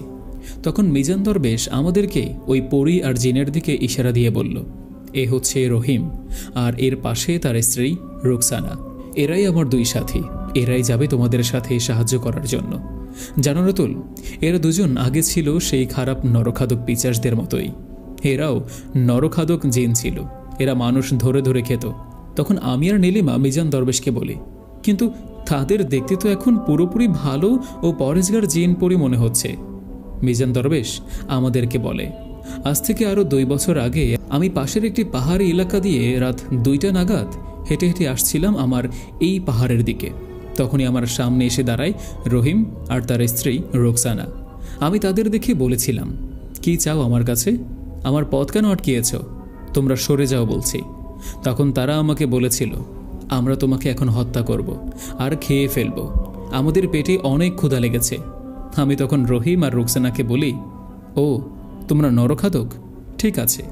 তখন মিজান দরবেশ আমাদেরকে ওই পরী আর জিনের দিকে ইশারা দিয়ে বলল, এ হচ্ছে রহিম, আর এর পাশে তার স্ত্রী রুকসানা। এরাই আমার দুই সাথী, এরাই যাবে তোমাদের সাথে সাহায্য করার জন্য। জানো রাতুল, এরা দুজন আগে ছিল সেই খারাপ নরখাদক পিচাসদের মতোই। এরাও নরখাদক জিন ছিল, এরা মানুষ ধরে ধরে খেত। তখন আমি আর নীলিমা মিজান দরবেশকে বলি, কিন্তু তাদের দেখতে তো এখন পুরোপুরি ভালো ও পরেজগার জিন পরি মনে হচ্ছে। মিজান দরবেশ আমাদেরকে বলে, আজ থেকে আরও 2 বছর আগে আমি পাশের একটি পাহাড়ি এলাকা দিয়ে রাত 2টা নাগাদ হেঁটে হেঁটে আসছিলাম আমার এই পাহাড়ের দিকে। তখনই আমার সামনে এসে দাঁড়ায় রহিম আর তার স্ত্রী রোকসানা। আমি তাদের দেখে বলেছিলাম, কি চাও আমার কাছে? আমার পথ কেন আটকিয়েছ? তোমরা সরে যাও বলছি। তখন তারা আমাকে বলেছিল, আমরা তোমাকে এখন হত্যা করব আর খেয়ে ফেলব। আমাদের পেটে অনেক ক্ষুধা লেগেছে। আমি তখন রহিম আর রুকসানাকে বলি, ও তোমরা নরখাদক, ঠিক আছে,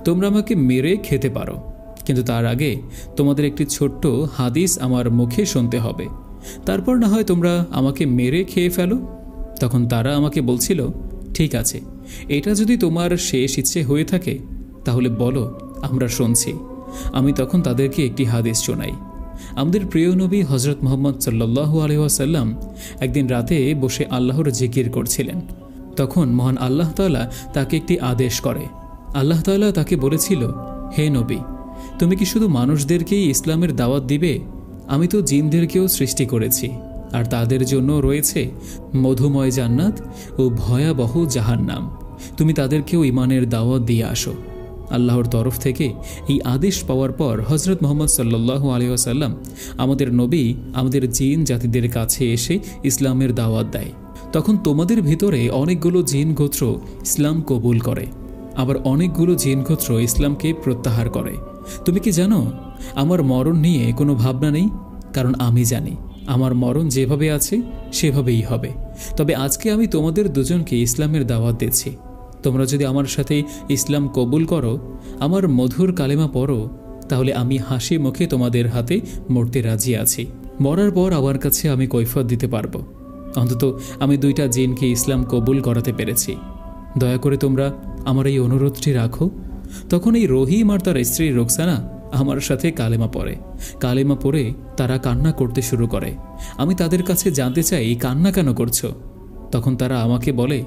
তোমরা আমাকে মেরে খেতে পারো, কিন্তু তার আগে তোমাদের একটি ছোট্ট হাদিস আমার মুখে শুনতে হবে, তারপর না হয় তোমরা আমাকে মেরে খেয়ে ফেলো। তখন তারা আমাকে বলছিল, ঠিক আছে, এটা যদি তোমার শেষ ইচ্ছে হয়ে থাকে তাহলে বলো, আমরা শুনছি। আমি তখন তাদেরকে একটি হাদিস শোনাই। আমাদের প্রিয় নবী হজরত মুহাম্মদ সাল্লাল্লাহু আলাইহি ওয়াসাল্লাম একদিন রাতে বসে আল্লাহর জিকির করছিলেন। তখন মহান আল্লাহ তাআলা তাকে একটি আদেশ করে। আল্লাহ তাআলা তাকে বলেছিল, হে নবী, তুমি কি শুধু মানুষদেরকেই ইসলামের দাওয়াত দিবে? আমি তো জিনদেরকেও সৃষ্টি করেছি, আর তাদের জন্য রয়েছে মধুময় জান্নাত ও ভয়াবহ জাহান্নাম। তুমি তাদেরকেও ইমানের দাওয়াত দিয়ে আসো। আল্লাহর তরফ থেকে এই আদেশ পাওয়ার পর হজরত মুহাম্মদ সাল্লাল্লাহু আলাইহি ওয়াসাল্লাম আমাদের নবী আমাদের জিন জাতিদের কাছে এসে ইসলামের দাওয়াত দেয়। তখন তোমাদের ভিতরে অনেকগুলো জিন গোত্র ইসলাম কবুল করে, আবার অনেকগুলো জিন গোত্র ইসলামকে প্রত্যাহার করে। তুমি কি জানো আমার মরণ নিয়ে কোনো ভাবনা নেই? কারণ আমি জানি আমার মরণ যেভাবে আছে সেভাবেই হবে। তবে আজকে আমি তোমাদের দুজনকে ইসলামের দাওয়াত দিচ্ছি। তোমরা যদি আমার সাথে ইসলাম কবুল করো, আমার মধুর কালেমা পড়ো, তাহলে আমি হাসি মুখে তোমাদের হাতে মরতে রাজি আছি। মরার পর আমার কাছে আমি কৈফিয়ত দিতে পারবো। অন্তত আমি 2টা জিনকে ইসলাম কবুল করাতে পেরেছি। দয়া করে তোমরা আমার এই অনুরোধটি রাখো। তখন এই রহিম আর তার স্ত্রী রুকসানা আমার সাথে কালেমা পড়ে। কালেমা পড়ে তারা কান্না করতে শুরু করে। আমি তাদের কাছে জানতে চাই, কান্না কেন করছো? তখন তারা আমাকে বলে,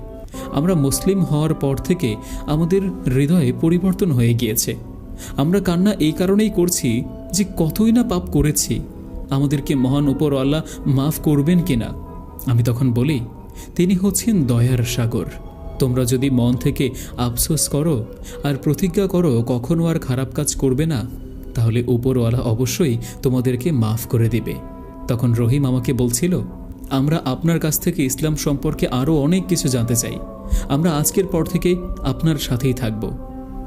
আমরা মুসলিম হওয়ার পর থেকে আমাদের হৃদয়ে পরিবর্তন হয়ে গিয়েছে। আমরা কান্না এই কারণেই করছি যে কতই না পাপ করেছি, আমাদেরকে মহান উপরওয়ালা মাফ করবেন কিনা। আমি তখন বলি, তিনি হচ্ছেন দয়ার সাগর। তোমরা যদি মন থেকে আফসোস করো আর প্রতিজ্ঞা করো কখনো আর খারাপ কাজ করবে না, তাহলে উপরওয়ালা অবশ্যই তোমাদেরকে মাফ করে দিবে। তখন রহিম আমাকে বলছিল, আমরা আপনার কাছ থেকে ইসলাম সম্পর্কে আরও অনেক কিছু জানতে চাই। আমরা আজকের পর থেকে আপনার সাথেই থাকব।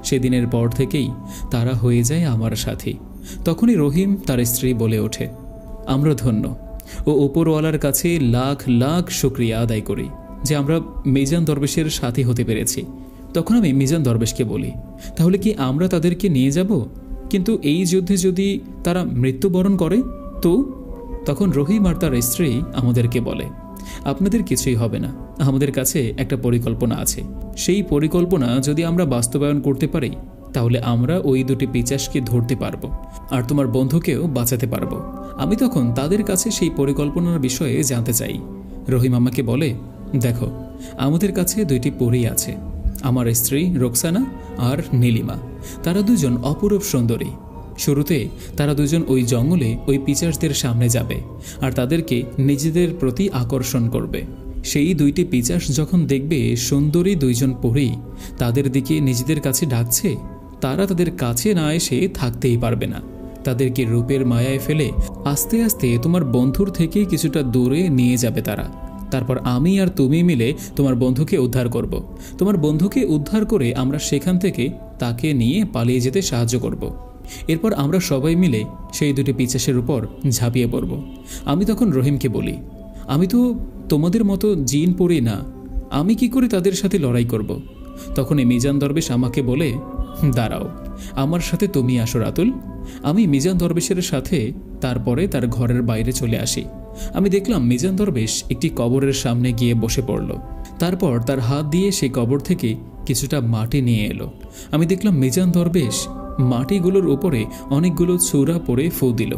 সেদিনের পর থেকেই তারা হয়ে যায় আমার সাথী। তখনই রহিম তার স্ত্রী বলে ওঠে, আমরা ধন্য ও উপরওয়ালার কাছে লাখ লাখ শুকরিয়া আদায় করি যে আমরা মিজান দরবেশের সাথী হতে পেরেছি। তখন আমি মিজান দরবেশকে বলি, তাহলে কি আমরা তাদেরকে নিয়ে যাব? কিন্তু এই যুদ্ধে যদি তারা মৃত্যুবরণ করে তো? তখন রহিম আর তার স্ত্রী আমাদেরকে বলে, আপনাদের কিছুই হবে না, আমাদের কাছে একটা পরিকল্পনা আছে। সেই পরিকল্পনা যদি আমরা বাস্তবায়ন করতে পারি তাহলে আমরা ওই 2টি পিচাসকে ধরতে পারবো আর তোমার বন্ধুকেও বাঁচাতে পারবো। আমি তখন তাদের কাছে সেই পরিকল্পনার বিষয়ে জানতে চাই। রহিম আমাকে বলে, দেখো, আমাদের কাছে 2টি পরী আছে, আমার স্ত্রী রুকসানা আর নীলিমা। তারা দুজন অপরূপ সুন্দরী। শুরুতে তারা দুজন ওই জঙ্গলে ওই পিচাসদের সামনে যাবে আর তাদেরকে নিজেদের প্রতি আকর্ষণ করবে। সেই 2টি পিচাস যখন দেখবে সুন্দরী 2জন পরী তাদের দিকে নিজেদের কাছে ডাকছে, তারা তাদের কাছে না এসে থাকতেই পারবে না। তাদেরকে রূপের মায়ায় ফেলে আস্তে আস্তে তোমার বন্ধুর থেকে কিছুটা দূরে নিয়ে যাবে তারা। তারপর আমি আর তুমি মিলে তোমার বন্ধুকে উদ্ধার করব। তোমার বন্ধুকে উদ্ধার করে আমরা সেখান থেকে তাকে নিয়ে পালিয়ে যেতে সাহায্য করব। এরপর আমরা সবাই মিলে সেই 2টি পিচাসের উপর ঝাঁপিয়ে পড়ব। আমি তখন রহিমকে বলি, আমি তো তোমাদের মতো জিন পড়ি না, আমি কি করে তাদের সাথে লড়াই করব? তখন এই মিজান দরবেশ আমাকে বলে, দাঁড়াও, আমার সাথে তুমি আসো রাতুল। আমি মিজান দরবেশের সাথে তারপরে তার ঘরের বাইরে চলে আসি। আমি দেখলাম মিজান দরবেশ একটি কবরের সামনে গিয়ে বসে পড়ল। তারপর তার হাত দিয়ে সেই কবর থেকে কিছুটা মাটি নিয়ে এলো। আমি দেখলাম মিজান দরবেশ মাটিগুলোর উপরে অনেকগুলো চূড়া পরে ফু দিল।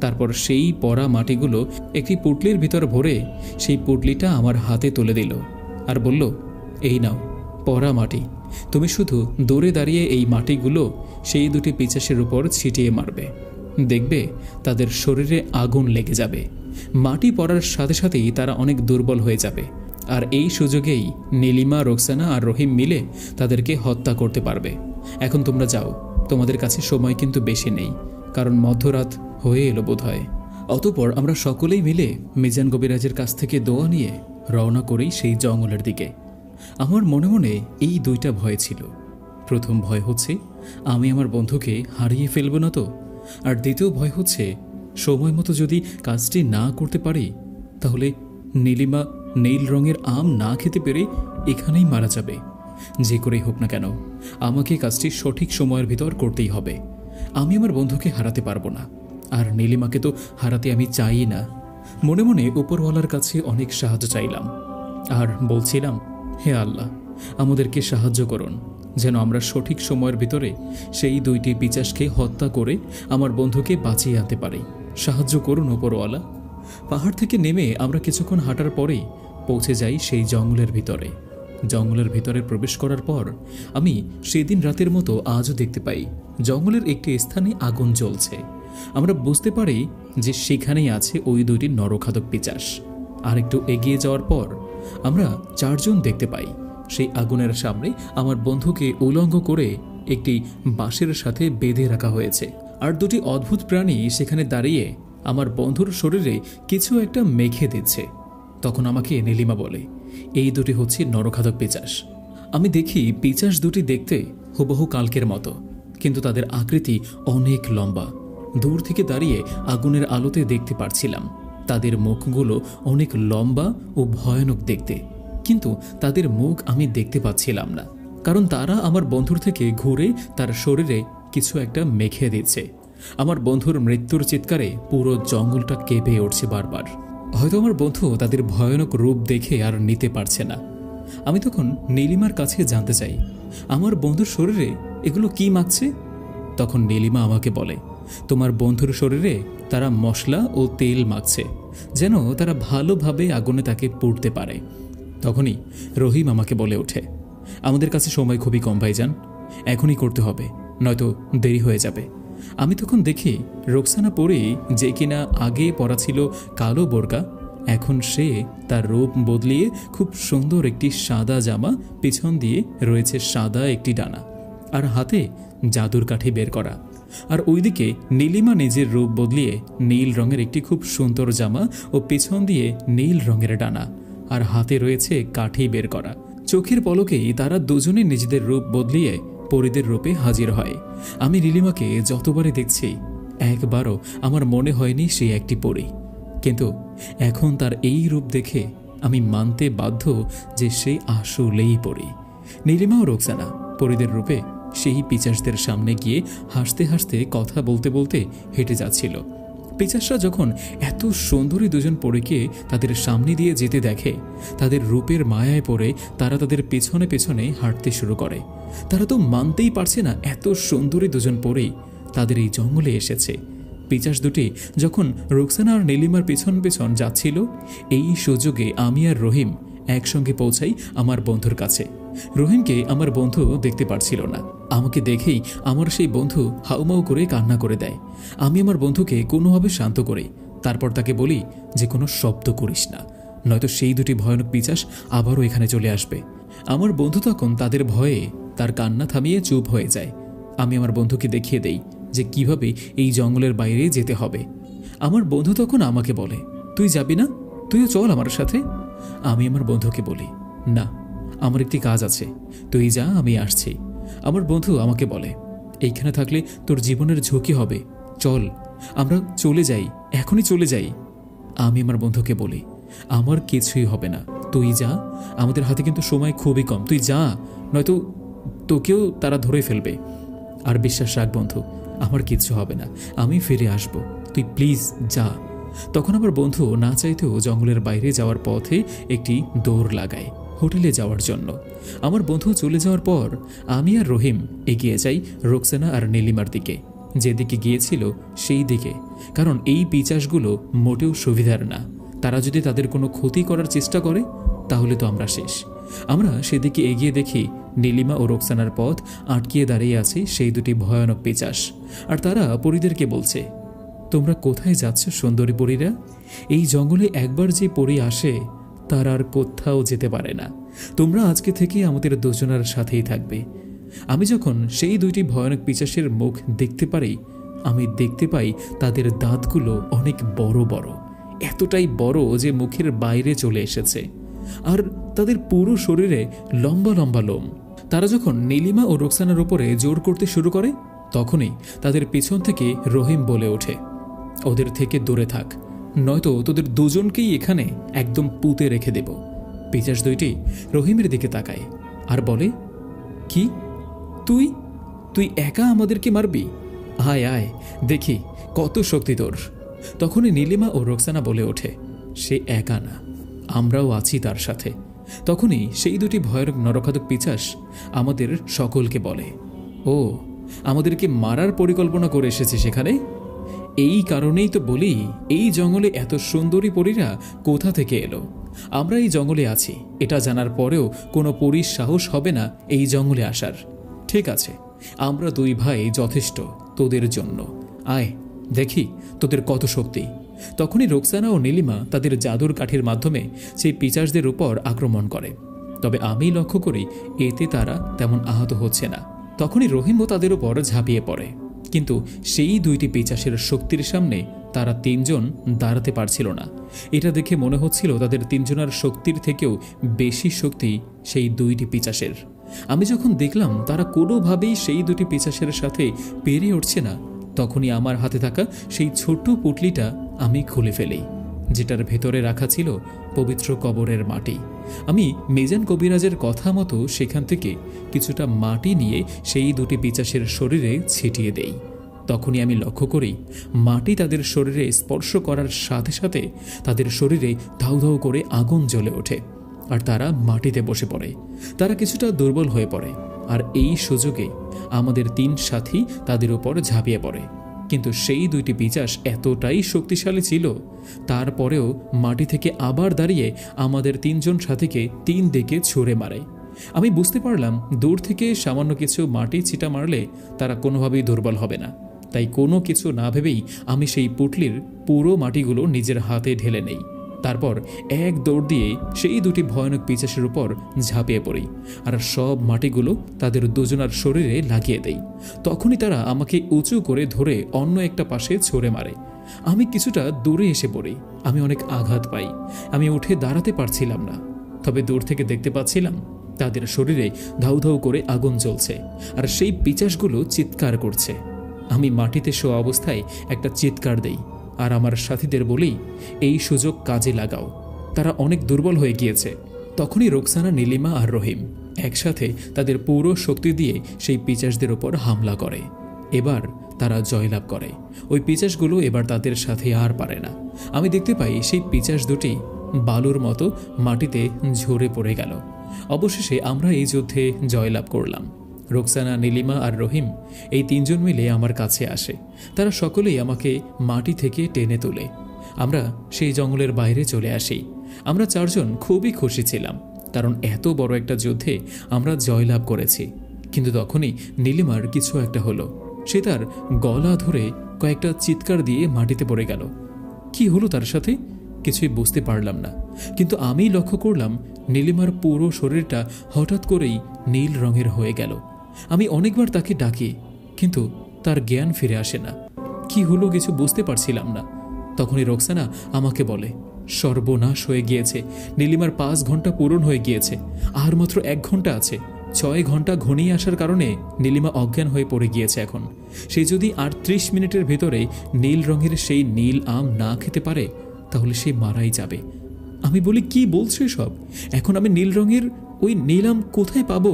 তারপর সেই পরা মাটিগুলো একটি পুটলির ভিতর ভরে সেই পুটলিটা আমার হাতে তুলে দিল আর বলল, এই নাও পরা মাটি, তুমি শুধু দূরে দাঁড়িয়ে এই মাটিগুলো সেই 2টি পিচাসের উপর ছিটিয়ে মারবে, দেখবে তাদের শরীরে আগুন লেগে যাবে। মাটি পড়ার সাথে সাথেই তারা অনেক দুর্বল হয়ে যাবে, আর এই সুযোগেই নীলিমা, রোকসানা আর রহিম মিলে তাদেরকে হত্যা করতে পারবে। এখন তোমরা যাও, তোমাদের কাছে সময় কিন্তু বেশি নেই, কারণ মধ্যরাত হয়ে এলো বোধ হয়। অতঃপর আমরা সকলেই মিলে মিজান কবিরাজের কাছ থেকে দোয়া নিয়ে রওনা করি সেই জঙ্গলের দিকে। আমার মনে মনে এই 2টা ভয় ছিল। প্রথম ভয় হচ্ছে আমি আমার বন্ধুকে হারিয়ে ফেলব না তো, আর দ্বিতীয় ভয় হচ্ছে সময় মতো যদি কাজটি না করতে পারি তাহলে নীলিমা নীল রঙের আম না খেতে পেরে এখানেই মারা যাবে। যে করেই হোক না কেন আমাকে কাজটি সঠিক সময়ের ভিতর করতেই হবে। আমি আমার বন্ধুকে হারাতে পারবো না, আর নীলিমাকে তো হারাতে আমি চাই না। মনে মনে উপরওয়ালার কাছে অনেক সাহায্য চাইলাম আর বলছিলাম, হে আল্লাহ, আমাদেরকে সাহায্য করুন যেন আমরা সঠিক সময়ের ভিতরে সেই 2টি পিচাসকে হত্যা করে আমার বন্ধুকে বাঁচিয়ে আনতে পারি। সাহায্য করুন উপরওয়ালা। পাহাড় থেকে নেমে আমরা কিছুক্ষণ হাঁটার পরেই পৌঁছে যাই সেই জঙ্গলের ভিতরে। জঙ্গলের ভিতরে প্রবেশ করার পর আমি সেদিন রাতের মতো আজও দেখতে পাই জঙ্গলের একটি স্থানে আগুন জ্বলছে। আমরা বুঝতে পারি যে সেখানেই আছে ওই 2টি নরখাদক পিচাস। আর একটু এগিয়ে যাওয়ার পর আমরা 4 জন দেখতে পাই সেই আগুনের সামনে আমার বন্ধুকে উলঙ্গ করে একটি বাঁশের সাথে বেঁধে রাখা হয়েছে। আর 2টি অদ্ভুত প্রাণী সেখানে দাঁড়িয়ে আমার বন্ধুর শরীরে কিছু একটা মেখে দিচ্ছে। তখন আমাকে নীলিমা বলে, এই 2টি হচ্ছে নরখাদক পিচাস। আমি দেখি পিচাস 2টি দেখতে হুবহু কালকের মতো, কিন্তু তাদের আকৃতি অনেক লম্বা। দূর থেকে দাঁড়িয়ে আগুনের আলোতে দেখতে পারছিলাম তাদের মুখগুলো অনেক লম্বা ও ভয়ানক দেখতে, কিন্তু তাদের মুখ আমি দেখতে পাচ্ছিলাম না, কারণ তারা আমার বন্ধুর থেকে ঘুরে তার শরীরে কিছু একটা মেখে দিচ্ছে। আমার বন্ধুর মৃত্যুর চিৎকারে পুরো জঙ্গলটা কেঁপে উঠছে বারবার। হয়তো আমার বন্ধু তাদের ভয়ানক রূপ দেখে আর নিতে পারছে না। আমি তখন নীলিমার কাছে জানতে চাই, আমার বন্ধুর শরীরে এগুলো কি মাখছে? তখন নীলিমা আমাকে বলে, তোমার বন্ধুর শরীরে তারা মশলা ও তেল মাখছে, যেন তারা ভালোভাবে আগুনে তাকে পুড়তে পারে। তখনই রহিম আমাকে বলে ওঠে, আমাদের কাছে সময় খুবই কম ভাইজান, এখনই করতে হবে, নয়তো দেরি হয়ে যাবে। আমি তখন দেখি রোকসানা পরে, যে কিনা আগে পরা ছিল কালো বোরকা, এখন সে তার রূপ বদলিয়ে খুব সুন্দর একটি সাদা জামা, পিছন দিয়ে রয়েছে সাদা একটি ডানা, আর হাতে জাদুর কাঠি বের করা। আর ওইদিকে নীলিমা নিজের রূপ বদলিয়ে নীল রঙের একটি খুব সুন্দর জামা ও পিছন দিয়ে নীল রঙের ডানা, আর হাতে রয়েছে কাঠি বের করা। চোখের পলকেই তারা দুজনে নিজেদের রূপ বদলিয়ে পরীদের রূপে হাজির হয়। আমি নীলিমাকে যতবারই দেখছি একবারও আমার মনে হয়নি সে একটি পরী, কিন্তু এখন তার এই রূপ দেখে আমি মানতে বাধ্য যে সে আসলেই পরী। নীলিমা ও রোকসানা পরীদের রূপে সেই পিচাসদের সামনে গিয়ে হাসতে হাসতে কথা বলতে বলতে হেঁটে যাচ্ছিল। পিচাসরা যখন এত সুন্দরী 2 জন পরীকে তাদের সামনে দিয়ে যেতে দেখে, তাদের রূপের মায়ায় পড়ে তারা তাদের পেছনে পেছনে হাঁটতে শুরু করে। তারা তো মানতেই পারছে না এত সুন্দরী 2 জন পরী তাদের এই জঙ্গলে এসেছে। পিচাস 2টি যখন রোকসানা আর নীলিমার পেছন পেছন যাচ্ছিল, এই সুযোগে আমি আর রহিম একসঙ্গে পৌঁছাই আমার বন্ধুর কাছে। রহিমকে আমার বন্ধু দেখতে পারছিল না। আমাকে দেখেই আমার সেই বন্ধু হাউমাউ করে কান্না করে দেয়। আমি আমার বন্ধুকে কোনোভাবে শান্ত করি, তারপর তাকে বলি যে কোনো শব্দ করিস না, নয়তো সেই 2টি ভয়ানক পিচাস আবারও এখানে চলে আসবে। আমার বন্ধু তখন তাদের ভয়ে তার কান্না থামিয়ে চুপ হয়ে যায়। আমি আমার বন্ধুকে দেখিয়ে দেই যে কিভাবে এই জঙ্গলের বাইরে যেতে হবে। আমার বন্ধু তখন আমাকে বলে, তুই যাবি না? তুইও চল আমার সাথে। আমি আমার বন্ধুকে বলি, না, আমার একটি কাজ আছে, তুই যা, আমি আসছি। আমার বন্ধু আমাকে বলে, এইখানে থাকলে তোর জীবনের ঝুঁকি হবে, চল আমরা চলে যাই, এখনই চলে যাই। আমি আমার বন্ধুকে বলি, আমার কিছুই হবে না, তুই যা, আমাদের হাতে কিন্তু সময় খুবই কম, তুই যা, নয়তো তোকেও তারা ধরে ফেলবে। আর বিশ্বাস রাখ বন্ধু, আমার কিচ্ছু হবে না, আমি ফিরে আসব, তুই প্লিজ যা। তখন আমার বন্ধু না চাইতেও জঙ্গলের বাইরে যাওয়ার পথে একটি দৌড় লাগায় হোটেলে যাওয়ার জন্য। আমার বন্ধু চলে যাওয়ার পর আমি আর রহিম এগিয়ে যাই রোকসানা আর নীলিমার দিকে, যেদিকে গিয়েছিল সেই দিকে, কারণ এই পিচাসগুলো মোটেও সুবিধার না। তারা যদি তাদের কোনো ক্ষতি করার চেষ্টা করে তাহলে তো আমরা শেষ। আমরা সেদিকে এগিয়ে দেখি নীলিমা ও রোকসানার পথ আটকিয়ে দাঁড়িয়ে আছে সেই 2টি ভয়ানক পিচাস, আর তারা পরীদেরকে বলছে, তোমরা কোথায় যাচ্ছ সুন্দরী পরীরা? এই জঙ্গলে একবার যে পরী আসে তার আর কোথাও যেতে পারে না। তোমরা আজকে থেকে আমাদের 2 জনের সাথেই থাকবে। আমি যখন সেই 2টি ভয়ানক পিচাসের মুখ দেখতে পারি, আমি দেখতে পাই তাদের দাঁতগুলো অনেক বড় বড়, এতটাই বড় যে মুখের বাইরে চলে এসেছে, আর তাদের পুরো শরীরে লম্বা লম্বা লোম। তারা যখন নীলিমা ও রোকসানার উপরে জোর করতে শুরু করে, তখনই তাদের পিছন থেকে রহিম বলে ওঠে, ওদের থেকে দূরে থাক, নয়তো তোদের দুজনকেই এখানে একদম পুঁতে রেখে দেব। পিচাস দুইটি রহিমের দিকে তাকায় আর বলে, কি তুই তুই একা আমাদেরকে মারবি? আয় আয় দেখি কত শক্তি তোর। তখনই নীলিমা ও রোকসানা বলে ওঠে, সে একা না, আমরাও আছি তার সাথে। তখনই সেই দুটি ভয়ানক নরখাদক পিচাস আমাদের সকলকে বলে, ও আমাদেরকে মারার পরিকল্পনা করে এসেছে সেখানে। এই কারণেই তো বলি, এই জঙ্গলে এত সুন্দরী পরীরা কোথা থেকে এলো। আমরা এই জঙ্গলে আছি এটা জানার পরেও কোনো পরীর সাহস হবে না এই জঙ্গলে আসার। ঠিক আছে, আমরা দুই ভাই যথেষ্ট তোদের জন্য। আয় দেখি তোদের কত শক্তি। তখনই রোকসানা ও নীলিমা তাদের জাদুর কাঠির মাধ্যমে সেই পিচাসদের উপর আক্রমণ করে। তবে আমি লক্ষ্য করি এতে তারা তেমন আহত হচ্ছে না। তখনই রহিমও তাদের উপর ঝাঁপিয়ে পড়ে, কিন্তু সেই দুইটি পিচাসের শক্তির সামনে তারা তিনজন দাঁড়াতে পারছিল না। এটা দেখে মনে হচ্ছিল তাদের তিনজনের শক্তির থেকেও বেশি শক্তি সেই দুইটি পিচাসের। আমি যখন দেখলাম তারা কোনোভাবেই সেই দুটি পিচাসের সাথে পেরে উঠছে না, তখনই আমার হাতে থাকা সেই ছোট্ট পুটলিটা আমি খুলে ফেলি, যেটার ভেতরে রাখা ছিল পবিত্র কবরের মাটি। আমি মিজান কবিরাজের কথা মতো সেখান থেকে কিছুটা মাটি নিয়ে সেই দুটি পিচাসের শরীরে ছিটিয়ে দেই। তখনই আমি লক্ষ্য করি মাটি তাদের শরীরে স্পর্শ করার সাথে সাথে তাদের শরীরে ধাউ ধাউ করে আগুন জ্বলে ওঠে আর তারা মাটিতে বসে পড়ে। তারা কিছুটা দুর্বল হয়ে পড়ে আর এই সুযোগে আমাদের তিন সাথী তাদের উপর ঝাঁপিয়ে পড়ে। কিন্তু সেই দুইটি পিচাস এতটাই শক্তিশালী ছিল, তারপরেও মাটি থেকে আবার দাঁড়িয়ে আমাদের তিনজন সাথীকে তিন দিকে ছুঁড়ে মারে। আমি বুঝতে পারলাম দূর থেকে সামান্য কিছু মাটি ছিটা মারলে তারা কোনোভাবেই দুর্বল হবে না। তাই কোনো কিছু না ভেবেই আমি সেই পুটলির পুরো মাটিগুলো নিজের হাতে ঢেলে নেই। তারপর এক দৌড় দিয়ে সেই দুটি ভয়ানক পিচাসের উপর ঝাঁপিয়ে পড়ি আর সব মাটিগুলো তাদের দুজনার শরীরে লাগিয়ে দেই। তখনই তারা আমাকে উঁচু করে ধরে অন্য একটা পাশে ছুঁড়ে মারে। আমি কিছুটা দূরে এসে পড়ি। আমি অনেক আঘাত পাই। আমি উঠে দাঁড়াতে পারছিলাম না, তবে দূর থেকে দেখতে পাচ্ছিলাম তাদের শরীরে ধাউ ধাউ করে আগুন জ্বলছে আর সেই পিচাসগুলো চিৎকার করছে। আমি মাটিতে শোয়া অবস্থায় একটা চিৎকার দেই আর আমার সাথীদের বলি, এই সুযোগ কাজে লাগাও, তারা অনেক দুর্বল হয়ে গিয়েছে। তখনই রোকসানা, নীলিমা আর রহিম একসাথে তাদের পুরো শক্তি দিয়ে সেই পিচাসদের উপর হামলা করে। এবার তারা জয়লাভ করে। ওই পিচাসগুলো এবার তাদের সাথে আর পারে না। আমি দেখতে পাই সেই পিচাস দুটি বালুর মতো মাটিতে ঝরে পড়ে গেল। অবশেষে আমরা এই যুদ্ধে জয়লাভ করলাম। রোকসানা, নীলিমা আর রহিম এই তিনজন মিলে আমার কাছে আসে। তারা সকলেই আমাকে মাটি থেকে টেনে তোলে। আমরা সেই জঙ্গলের বাইরে চলে আসি। আমরা চারজন খুবই খুশি ছিলাম, কারণ এত বড় একটা যুদ্ধে আমরা জয়লাভ করেছি। কিন্তু তখনই নীলিমার কিছু একটা হলো। সে তার গলা ধরে কয়েকটা চিৎকার দিয়ে মাটিতে পড়ে গেল। কি হলো তার সাথে কিছুই বুঝতে পারলাম না, কিন্তু আমি লক্ষ্য করলাম নীলিমার পুরো শরীরটা হঠাৎ করেই নীল রঙের হয়ে গেল। আমি অনেকবার তাকে ডাকি, কিন্তু তার জ্ঞান ফিরে আসে না। কি হলো কিছু বুঝতে পারছিলাম না। তখনই রোকসানা আমাকে বলে, সর্বনাশ হয়ে গিয়েছে, নীলিমার 5 ঘন্টা পূরণ হয়ে গিয়েছে, আর মাত্র 1 ঘন্টা আছে। 6 ঘন্টা ঘনিয়ে আসার কারণে নীলিমা অজ্ঞান হয়ে পড়ে গিয়েছে। এখন সে যদি আর 30 মিনিটের ভেতরে নীল রঙের সেই নীল আম না খেতে পারে তাহলে সে মারাই যাবে। আমি বলি, কি বলছো সব? এখন আমি নীল রঙের ওই নীল আম কোথায় পাবো?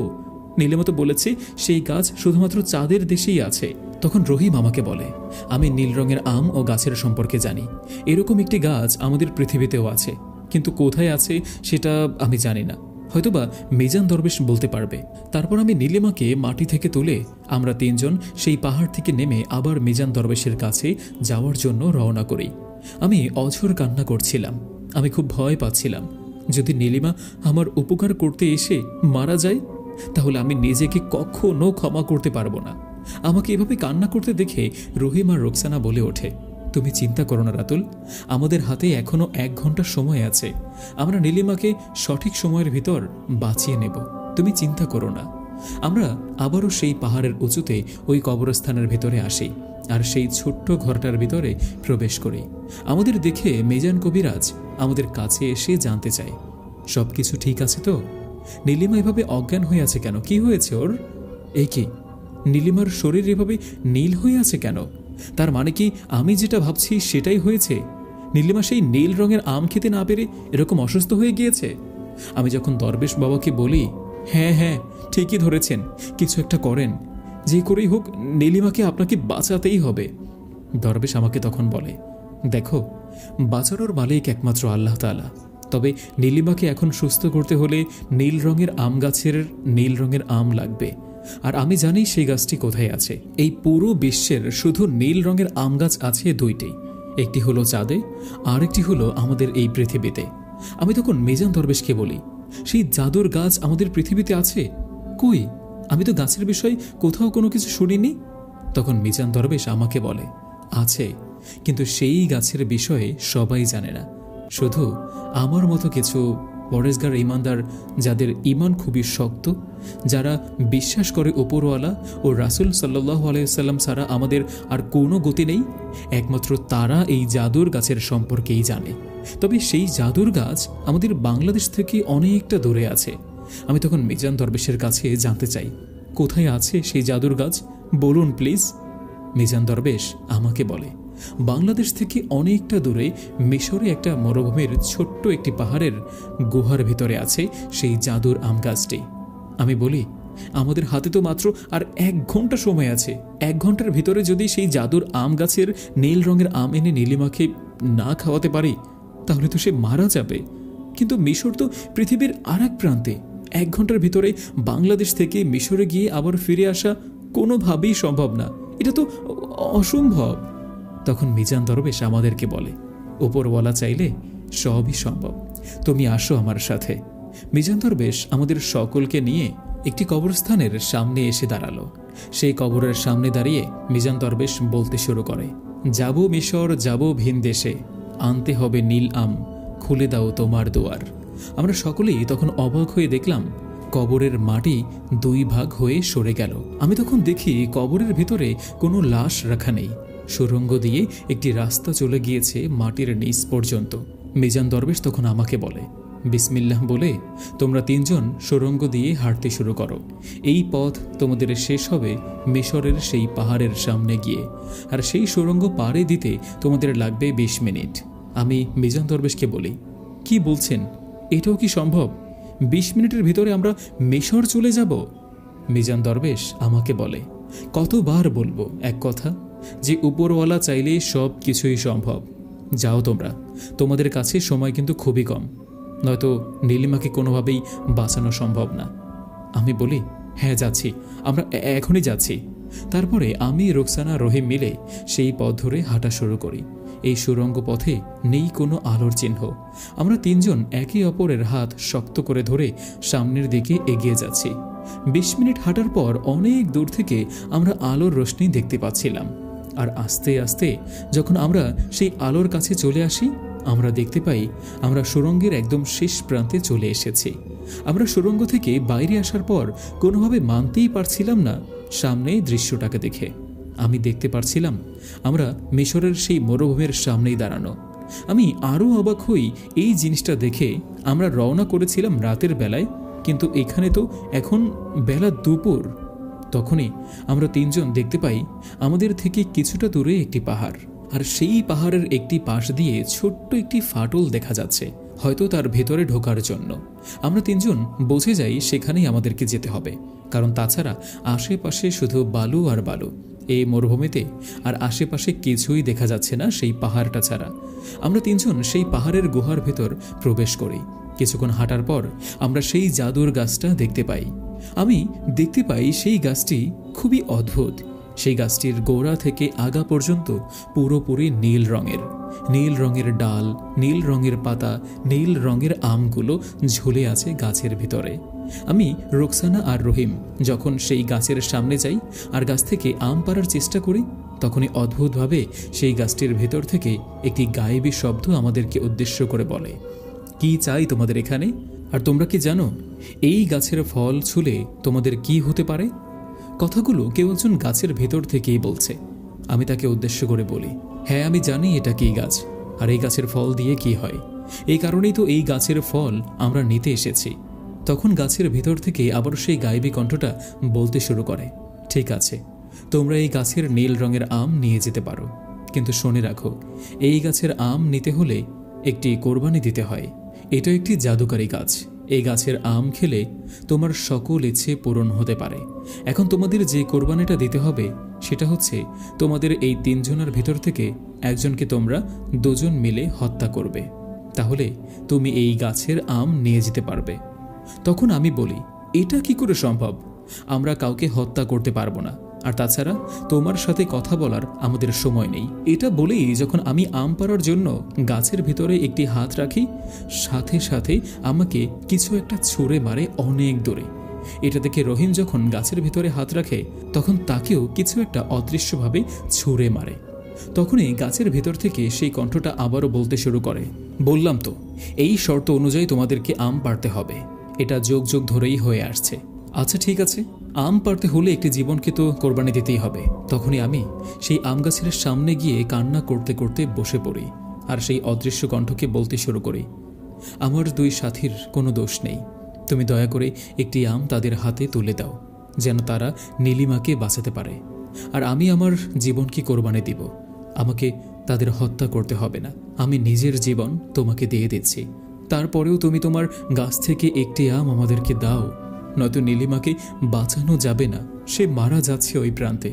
নীলিমা তো বলেছে সেই গাছ শুধুমাত্র চাঁদের দেশেই আছে। তখন রহিম আমাকে বলে, আমি নীল রঙের আম ও গাছের সম্পর্কে জানি। এরকম একটি গাছ আমাদের পৃথিবীতেও আছে, কিন্তু কোথায় আছে সেটা আমি জানি না। হয়তোবা মিজান দরবেশ বলতে পারবে। তারপর আমি নীলিমাকে মাটি থেকে তুলে আমরা তিনজন সেই পাহাড় থেকে নেমে আবার মিজান দরবেশের কাছে যাওয়ার জন্য রওনা করি। আমি অঝোর কান্না করছিলাম। আমি খুব ভয় পাচ্ছিলাম, যদি নীলিমা আমার উপকার করতে এসে মারা যায় তাহলে আমি নিজেকে কখনো ক্ষমা করতে পারবো না। আমাকে এভাবে কান্না করতে দেখে রহিম আর রোকসানা বলে ওঠে, তুমি চিন্তা করো না রাতুল, আমাদের হাতে এখনো 1 ঘন্টা সময় আছে। আমরা নীলিমাকে সঠিক সময়ের ভিতর বাঁচিয়ে নেব, তুমি চিন্তা করো না। আমরা আবারও সেই পাহাড়ের উঁচুতে ওই কবরস্থানের ভিতরে আসি আর সেই ছোট্ট ঘরটার ভিতরে প্রবেশ করি। আমাদের দেখে মিজান কবিরাজ আমাদের কাছে এসে জানতে চায়, সবকিছু ঠিক আছে তো? নীলিমা এভাবে অজ্ঞান হয়ে আছে কেন? কি হয়েছে ওর? এই কি, নীলিমার শরীর এভাবে নীল হয়ে আছে কেন? তার মানে কি আমি যেটা ভাবছি সেটাই হয়েছে? নীলিমা সেই নীল রঙের আম খেতে না পেরে এরকম অসুস্থ হয়ে গিয়েছে। আমি যখন দরবেশ বাবাকে বলি, হ্যাঁ হ্যাঁ ঠিকই ধরেছেন, কিছু একটা করেন, যে করেই হোক নীলিমাকে আপনাকে বাঁচাতেই হবে। দরবেশ আমাকে তখন বলে, দেখো, বাঁচানোর মালিক একমাত্র আল্লাহ তাআলা, তবে নীলিমাকে এখন সুস্থ করতে হলে নীল রঙের আম গাছের নীল রঙের আম লাগবে। আর আমি জানি সেই গাছটি কোথায় আছে। এই পুরো বিশ্বের শুধু নীল রঙের আম গাছ আছে দুইটি, একটি হলো চাঁদে, আর একটি হলো আমাদের এই পৃথিবীতে। আমি তখন মিজান দরবেশকে বলি, সেই জাদুর গাছ আমাদের পৃথিবীতে আছে? কই, আমি তো গাছের বিষয়ে কোথাও কোনো কিছু শুনিনি। তখন মিজান দরবেশ আমাকে বলে, আছে, কিন্তু সেই গাছের বিষয়ে সবাই জানে না, শুধু আমার মতো কিছু পরেশগার ইমানদার, যাদের ইমান খুবই শক্ত, যারা বিশ্বাস করে উপরওয়ালা ও রাসূল সাল্লাল্লাহু আলাইহি সাল্লাম ছাড়া আমাদের আর কোনো গতি নেই, একমাত্র তারা এই জাদুর গাছের সম্পর্কেই জানে। তবে সেই জাদুর গাছ আমাদের বাংলাদেশ থেকে অনেকটা দূরে আছে। আমি তখন মিজান দরবেশের কাছে জানতে চাই, কোথায় আছে সেই জাদুর গাছ, বলুন প্লিজ। মিজান দরবেশ আমাকে বলে, বাংলাদেশ থেকে অনেকটা দূরে মিশরে একটা মরুভূমির ছোট্ট একটি পাহাড়ের গুহার ভিতরে আছে সেই জাদুর আম গাছটি। আমি বলি, আমাদের হাতে তো মাত্র আর 1 ঘন্টা সময় আছে। 1 ঘন্টার ভিতরে যদি সেই জাদুর আম গাছের নীল রঙের আম এনে নীলিমাকে না খাওয়াতে পারি, তাহলে তো সে মারা যাবে। কিন্তু মিশর তো পৃথিবীর আর এক প্রান্তে। 1 ঘন্টার ভিতরে বাংলাদেশ থেকে মিশরে গিয়ে আবার ফিরে আসা কোনোভাবেই সম্ভব না, এটা তো অসম্ভব। তখন মিজান দরবেশ আমাদেরকে বলে, উপরওয়ালা চাইলে সবই সম্ভব, তুমি আসো আমার সাথে। মিজান দরবেশ আমাদের সকলকে নিয়ে একটি কবরস্থানের সামনে এসে দাঁড়ালো। সেই কবরের সামনে দাঁড়িয়ে মিজান দরবেশ বলতে শুরু করে, যাব মিশর, যাব ভিন দেশে, আনতে হবে নীল আম, খুলে দাও তোমার দুয়ার। আমরা সকলেই তখন অবাক হয়ে দেখলাম কবরের মাটি 2 ভাগ হয়ে সরে গেল। আমি তখন দেখি কবরের ভিতরে কোনো লাশ রাখা নেই, সুড়ঙ্গ দিয়ে একটি রাস্তা চলে গিয়েছে মাটির নিচ পর্যন্ত। মিজান দরবেশ তখন আমাকে বলে, বিসমিল্লাহ বলে তোমরা 3 জন সুড়ঙ্গ দিয়ে হাঁটতে শুরু করো। এই পথ তোমাদের শেষ হবে মিশরের সেই পাহাড়ের সামনে গিয়ে, আর সেই সুড়ঙ্গ পাড়ে দিতে তোমাদের লাগবে 20 মিনিট। আমি মিজান দরবেশকে বলি, কি বলছেন, এটাও কি সম্ভব? 20 মিনিটের ভিতরে আমরা মিশর চলে যাব? মিজান দরবেশ আমাকে বলে, কতবার বলবো এক কথা, যে উপরওয়ালা চাইলে সব কিছুই সম্ভব। যাও তোমরা, তোমাদের কাছে সময় কিন্তু খুবই কম, নয়তো নীলিমাকে কোনোভাবেই বাঁচানো সম্ভব না। আমি বলি, হ্যাঁ যাচ্ছি, আমরা এখনই যাচ্ছি। তারপরে আমি, রোকসানা, রহিম মিলে সেই পথ ধরে হাঁটা শুরু করি। এই সুড়ঙ্গ পথে নেই কোনো আলোর চিহ্ন। আমরা 3 জন একে অপরের হাত শক্ত করে ধরে সামনের দিকে এগিয়ে যাচ্ছি। 20 মিনিট হাঁটার পর অনেক দূর থেকে আমরা আলোর রোশনি দেখতে পাচ্ছিলাম। আর আস্তে আস্তে যখন আমরা সেই আলোর কাছে চলে আসি, আমরা দেখতে পাই আমরা সুড়ঙ্গের একদম শেষ প্রান্তে চলে এসেছি। আমরা সুড়ঙ্গ থেকে বাইরে আসার পর কোনোভাবে মানতেই পারছিলাম না সামনে দৃশ্যটাকে দেখে। আমি দেখতে পারছিলাম আমরা মিশরের সেই মরুভূমির সামনেই দাঁড়ানো। আমি আরও অবাক হই এই জিনিসটা দেখে। আমরা রওনা করেছিলাম রাতের বেলায়, কিন্তু এখানে তো এখন বেলা দুপুর। তখনই আমরা 3 জন দেখতে পাই আমাদের থেকে কিছুটা দূরে একটি পাহাড়, আর সেই পাহাড়ের একটি পাশ দিয়ে ছোট্ট একটি ফাটল দেখা যাচ্ছে, হয়তো তার ভেতরে ঢোকার জন্য। আমরা 3 জন বুঝে যাই সেখানেই আমাদেরকে যেতে হবে, কারণ তাছাড়া আশেপাশে শুধু বালু আর বালু এই মরুভূমিতে, আর আশেপাশে কিছুই দেখা যাচ্ছে না সেই পাহাড়টা ছাড়া। আমরা 3 জন সেই পাহাড়ের গুহার ভেতর প্রবেশ করি। কিছুক্ষণ হাঁটার পর আমরা সেই জাদুর গাছটা দেখতে পাই। আমি দেখতে পাই সেই গাছটি খুবই অদ্ভুত। সেই গাছটির গোড়া থেকে আগা পর্যন্ত পুরোপুরি নীল রঙের। নীল রঙের ডাল, নীল রঙের পাতা, নীল রঙের আমগুলো ঝুলে আছে গাছের ভিতরে। আমি, রোকসানা আর রহিম যখন সেই গাছের সামনে যাই আর গাছ থেকে আম পাড়ার চেষ্টা করি, তখনই অদ্ভুতভাবে সেই গাছটির ভেতর থেকে একটি গায়েবী শব্দ আমাদেরকে উদ্দেশ্য করে বলে, কি চাই তোমাদের এখানে? আর তোমরা কি জানো এই গাছের ফল ছুলে তোমাদের কি হতে পারে? কথাগুলো কেউ একজন গাছের ভেতর থেকেই বলছে। আমি তাকে উদ্দেশ্য করে বলি, হ্যাঁ আমি জানি এটা কি গাছ, আর এই গাছের ফল দিয়ে কি হয়। এই কারণেই তো এই গাছের ফল আমরা নিতে এসেছি। তখন গাছের ভেতর থেকে আবার সেই গায়েবী কণ্ঠটা বলতে শুরু করে, ঠিক আছে, তোমরা এই গাছের নীল রঙের আম নিয়ে যেতে পারো, কিন্তু শুনে রাখো, এই গাছের আম নিতে হলে একটি কোরবানি দিতে হয়। এটা একটি জাদুকারী গাছ। এই গাছের আম খেলে তোমার সকল ইচ্ছে পূরণ হতে পারে। এখন তোমাদের যে কোরবানিটা দিতে হবে সেটা হচ্ছে, তোমাদের এই 3 জনের ভিতর থেকে একজনকে তোমরা 2 জন মিলে হত্যা করবে। তাহলে তুমি এই গাছের আম নিয়ে যেতে পারবে। তখন আমি বলি, এটা কি করে সম্ভব? আমরা কাউকে হত্যা করতে পারবো না, আর তাছাড়া তোমার সাথে কথা বলার আমাদের সময় নেই। এটা বলেই যখন আমি আম পাড়ার জন্য গাছের ভিতরে একটি হাত রাখি, সাথে সাথে আমাকে কিছু একটা ছুঁড়ে মারে অনেক দূরে। এটা দেখে রহিম যখন গাছের ভিতরে হাত রাখে, তখন তাকেও কিছু একটা অদৃশ্যভাবে ছুঁড়ে মারে। তখনই গাছের ভেতর থেকে সেই কণ্ঠটা আবারও বলতে শুরু করে, বললাম তো, এই শর্ত অনুযায়ী তোমাদেরকে আম পাড়তে হবে। এটা যুগ যুগ ধরেই হয়ে আসছে। আচ্ছা ঠিক আছে, আম পাড়তে হলে একটি জীবনকে তো কোরবানি দিতেই হবে। তখনই আমি সেই আম গাছের সামনে গিয়ে কান্না করতে করতে বসে পড়ি, আর সেই অদৃশ্য কণ্ঠকে বলতে শুরু করি, আমার 2 সাথীর কোনো দোষ নেই। তুমি দয়া করে একটি আম তাদের হাতে তুলে দাও, যেন তারা নীলিমাকে বাঁচাতে পারে। আর আমি আমার জীবনকে কোরবানি দিব। আমাকে তাদের হত্যা করতে হবে না। আমি নিজের জীবন তোমাকে দিয়ে দিচ্ছি। তারপরেও তুমি তোমার গাছ থেকে একটি আম আমাদেরকে দাও, নয়তো নীলিমাকে বাঁচানো যাবে না। সে মারা যাচ্ছে ওই প্রান্তে।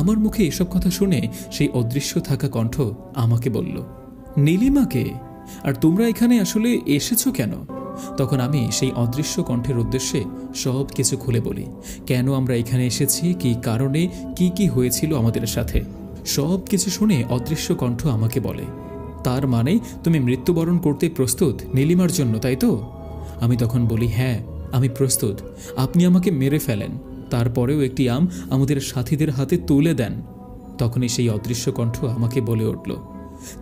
আমার মুখে এসব কথা শুনে সেই অদৃশ্য থাকা কণ্ঠ আমাকে বলল, নীলিমাকে? আর তোমরা এখানে আসলে এসেছো কেন? তখন আমি সেই অদৃশ্য কণ্ঠের উদ্দেশ্যে সব কিছু খুলে বলি, কেন আমরা এখানে এসেছি, কি কারণে, কি কি হয়েছিল আমাদের সাথে। সব কিছু শুনে অদৃশ্য কণ্ঠ আমাকে বলে, তার মানে তুমি মৃত্যুবরণ করতে প্রস্তুত নীলিমার জন্য, তাই তো? আমি তখন বলি, হ্যাঁ আমি প্রস্তুত। আপনি আমাকে মেরে ফেলেন, তারপরেও একটি আম আমাদের সাথীদের হাতে তুলে দেন। তখনই সেই অদৃশ্য কণ্ঠ আমাকে বলে উঠল,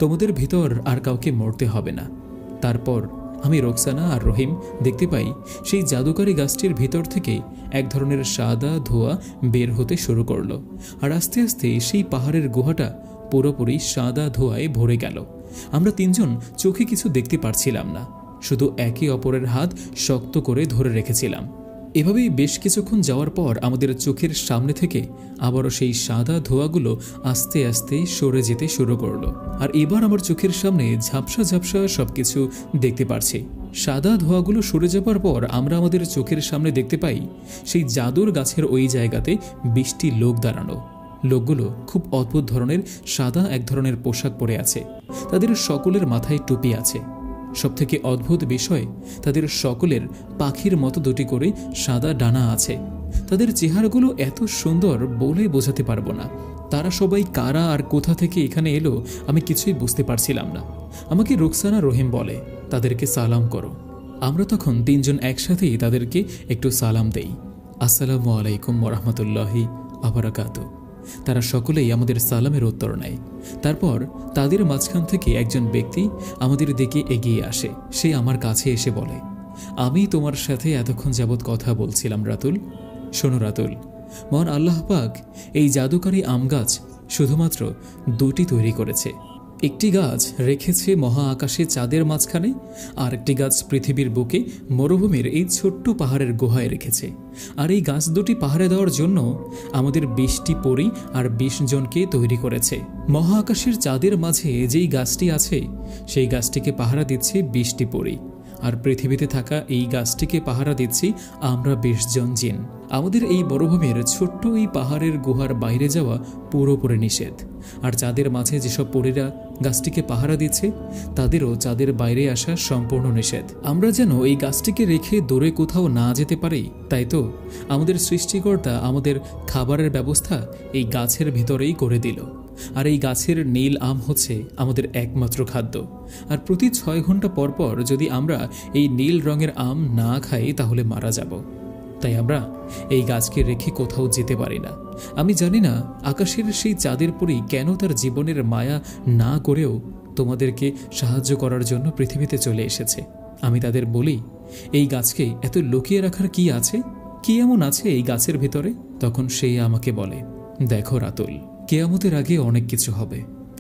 তোমাদের ভিতর আর কাউকে মরতে হবে না। তারপর আমি রোকসানা আর রহিম দেখতে পাই সেই জাদুকারী গাছটির ভিতর থেকে এক ধরনের সাদা ধোঁয়া বের হতে শুরু করলো, আর আস্তে আস্তে সেই পাহাড়ের গুহাটা পুরোপুরি সাদা ধোঁয়ায় ভরে গেল। আমরা 3 জন চোখে কিছু দেখতে পারছিলাম না, শুধু একে অপরের হাত শক্ত করে ধরে রেখেছিলাম। এভাবেই বেশ কিছুক্ষণ যাওয়ার পর আমাদের চোখের সামনে থেকে আবারও সেই সাদা ধোঁয়াগুলো আস্তে আস্তে সরে যেতে শুরু করলো, আর এবার আমার চোখের সামনে ঝাপসা ঝাপসা সবকিছু দেখতে পারছি। সাদা ধোঁয়াগুলো সরে যাবার পর আমরা আমাদের চোখের সামনে দেখতে পাই সেই জাদুর গাছের ওই জায়গাতে 20টি লোক দাঁড়ানো। লোকগুলো খুব অদ্ভুত ধরনের সাদা এক ধরনের পোশাক পরে আছে। তাদের সকলের মাথায় টুপি আছে। সবথেকে অদ্ভুত বিষয়, তাদের সকলের পাখির মতো 2টি করে সাদা ডানা আছে। তাদের চেহারাগুলো এত সুন্দর বলে বোঝাতে পারবো না। তারা সবাই কারা আর কোথা থেকে এখানে এলো আমি কিছুই বুঝতে পারছিলাম না। আমাকে রোকসানা রহিম বলে, তাদেরকে সালাম করো। আমরা তখন 3 জন একসাথেই তাদেরকে একটু সালাম দেই, আসসালামু আলাইকুম ওয়া রাহমাতুল্লাহি ওয়া বারাকাতুহু। তারা সকলেই আমাদের সালামের উত্তর নেয়। তারপর তাদের মাঝখান থেকে একজন ব্যক্তি আমাদের দিকে এগিয়ে আসে। সে আমার কাছে এসে বলে, আমি তোমার সাথে এতক্ষণ যাবৎ কথা বলছিলাম রাতুল। শোনো রাতুল, মহান আল্লাহ পাক এই জাদুকারী আম গাছ শুধুমাত্র 2টি তৈরি করেছে। একটি গাছ রেখেছে মহা আকাশে চাঁদের মাঝখানে, আর একটি গাছ পৃথিবীর বুকে মরুভূমির এই ছোট্ট পাহাড়ের গুহায় রেখেছে। আর এই গাছ 2টি পাহাড়ে দেওয়ার জন্য আমাদের 20টি পরী আর 20 জনকে তৈরি করেছে। মহা আকাশের চাঁদের মাঝে যেই গাছটি আছে সেই গাছটিকে পাহারা দিচ্ছে 20টি পরী, আর পৃথিবীতে থাকা এই গাছটিকে পাহারা দিচ্ছি আমরা 20 জন জিন। আমাদের এই মরুভূমির ছোট্ট এই পাহাড়ের গুহার বাইরে যাওয়া পুরোপুরি নিষেধ। আর চাঁদের মাঝে যেসব পরীরা গাছটিকে পাহারা দিচ্ছে তাদেরও চাঁদের বাইরে আসা সম্পূর্ণ নিষেধ। আমরা যেন এই গাছটিকে রেখে দূরে কোথাও না যেতে পারি, তাই তো আমাদের সৃষ্টিকর্তা আমাদের খাবারের ব্যবস্থা এই গাছের ভিতরেই করে দিল। আর এই গাছের নীল আম হচ্ছে আমাদের একমাত্র খাদ্য। আর প্রতি 6 ঘন্টা পর পর যদি আমরা এই নীল রঙের আম না খাই তাহলে মারা যাব। তাই আমরা এই গাছকে রেখে কোথাও যেতে পারি না। আমি জানি না আকাশের সেই চাঁদের পরী কেন তার জীবনের মায়া না করেও তোমাদেরকে সাহায্য করার জন্য পৃথিবীতে চলে এসেছে। আমি তাদের বলি, এই গাছকে এত লুকিয়ে রাখার কি আছে, কি এমন আছে এই গাছের ভিতরে? তখন সে আমাকে বলে, দেখো রাতুল, কিয়ামতের আগে অনেক কিছু হবে।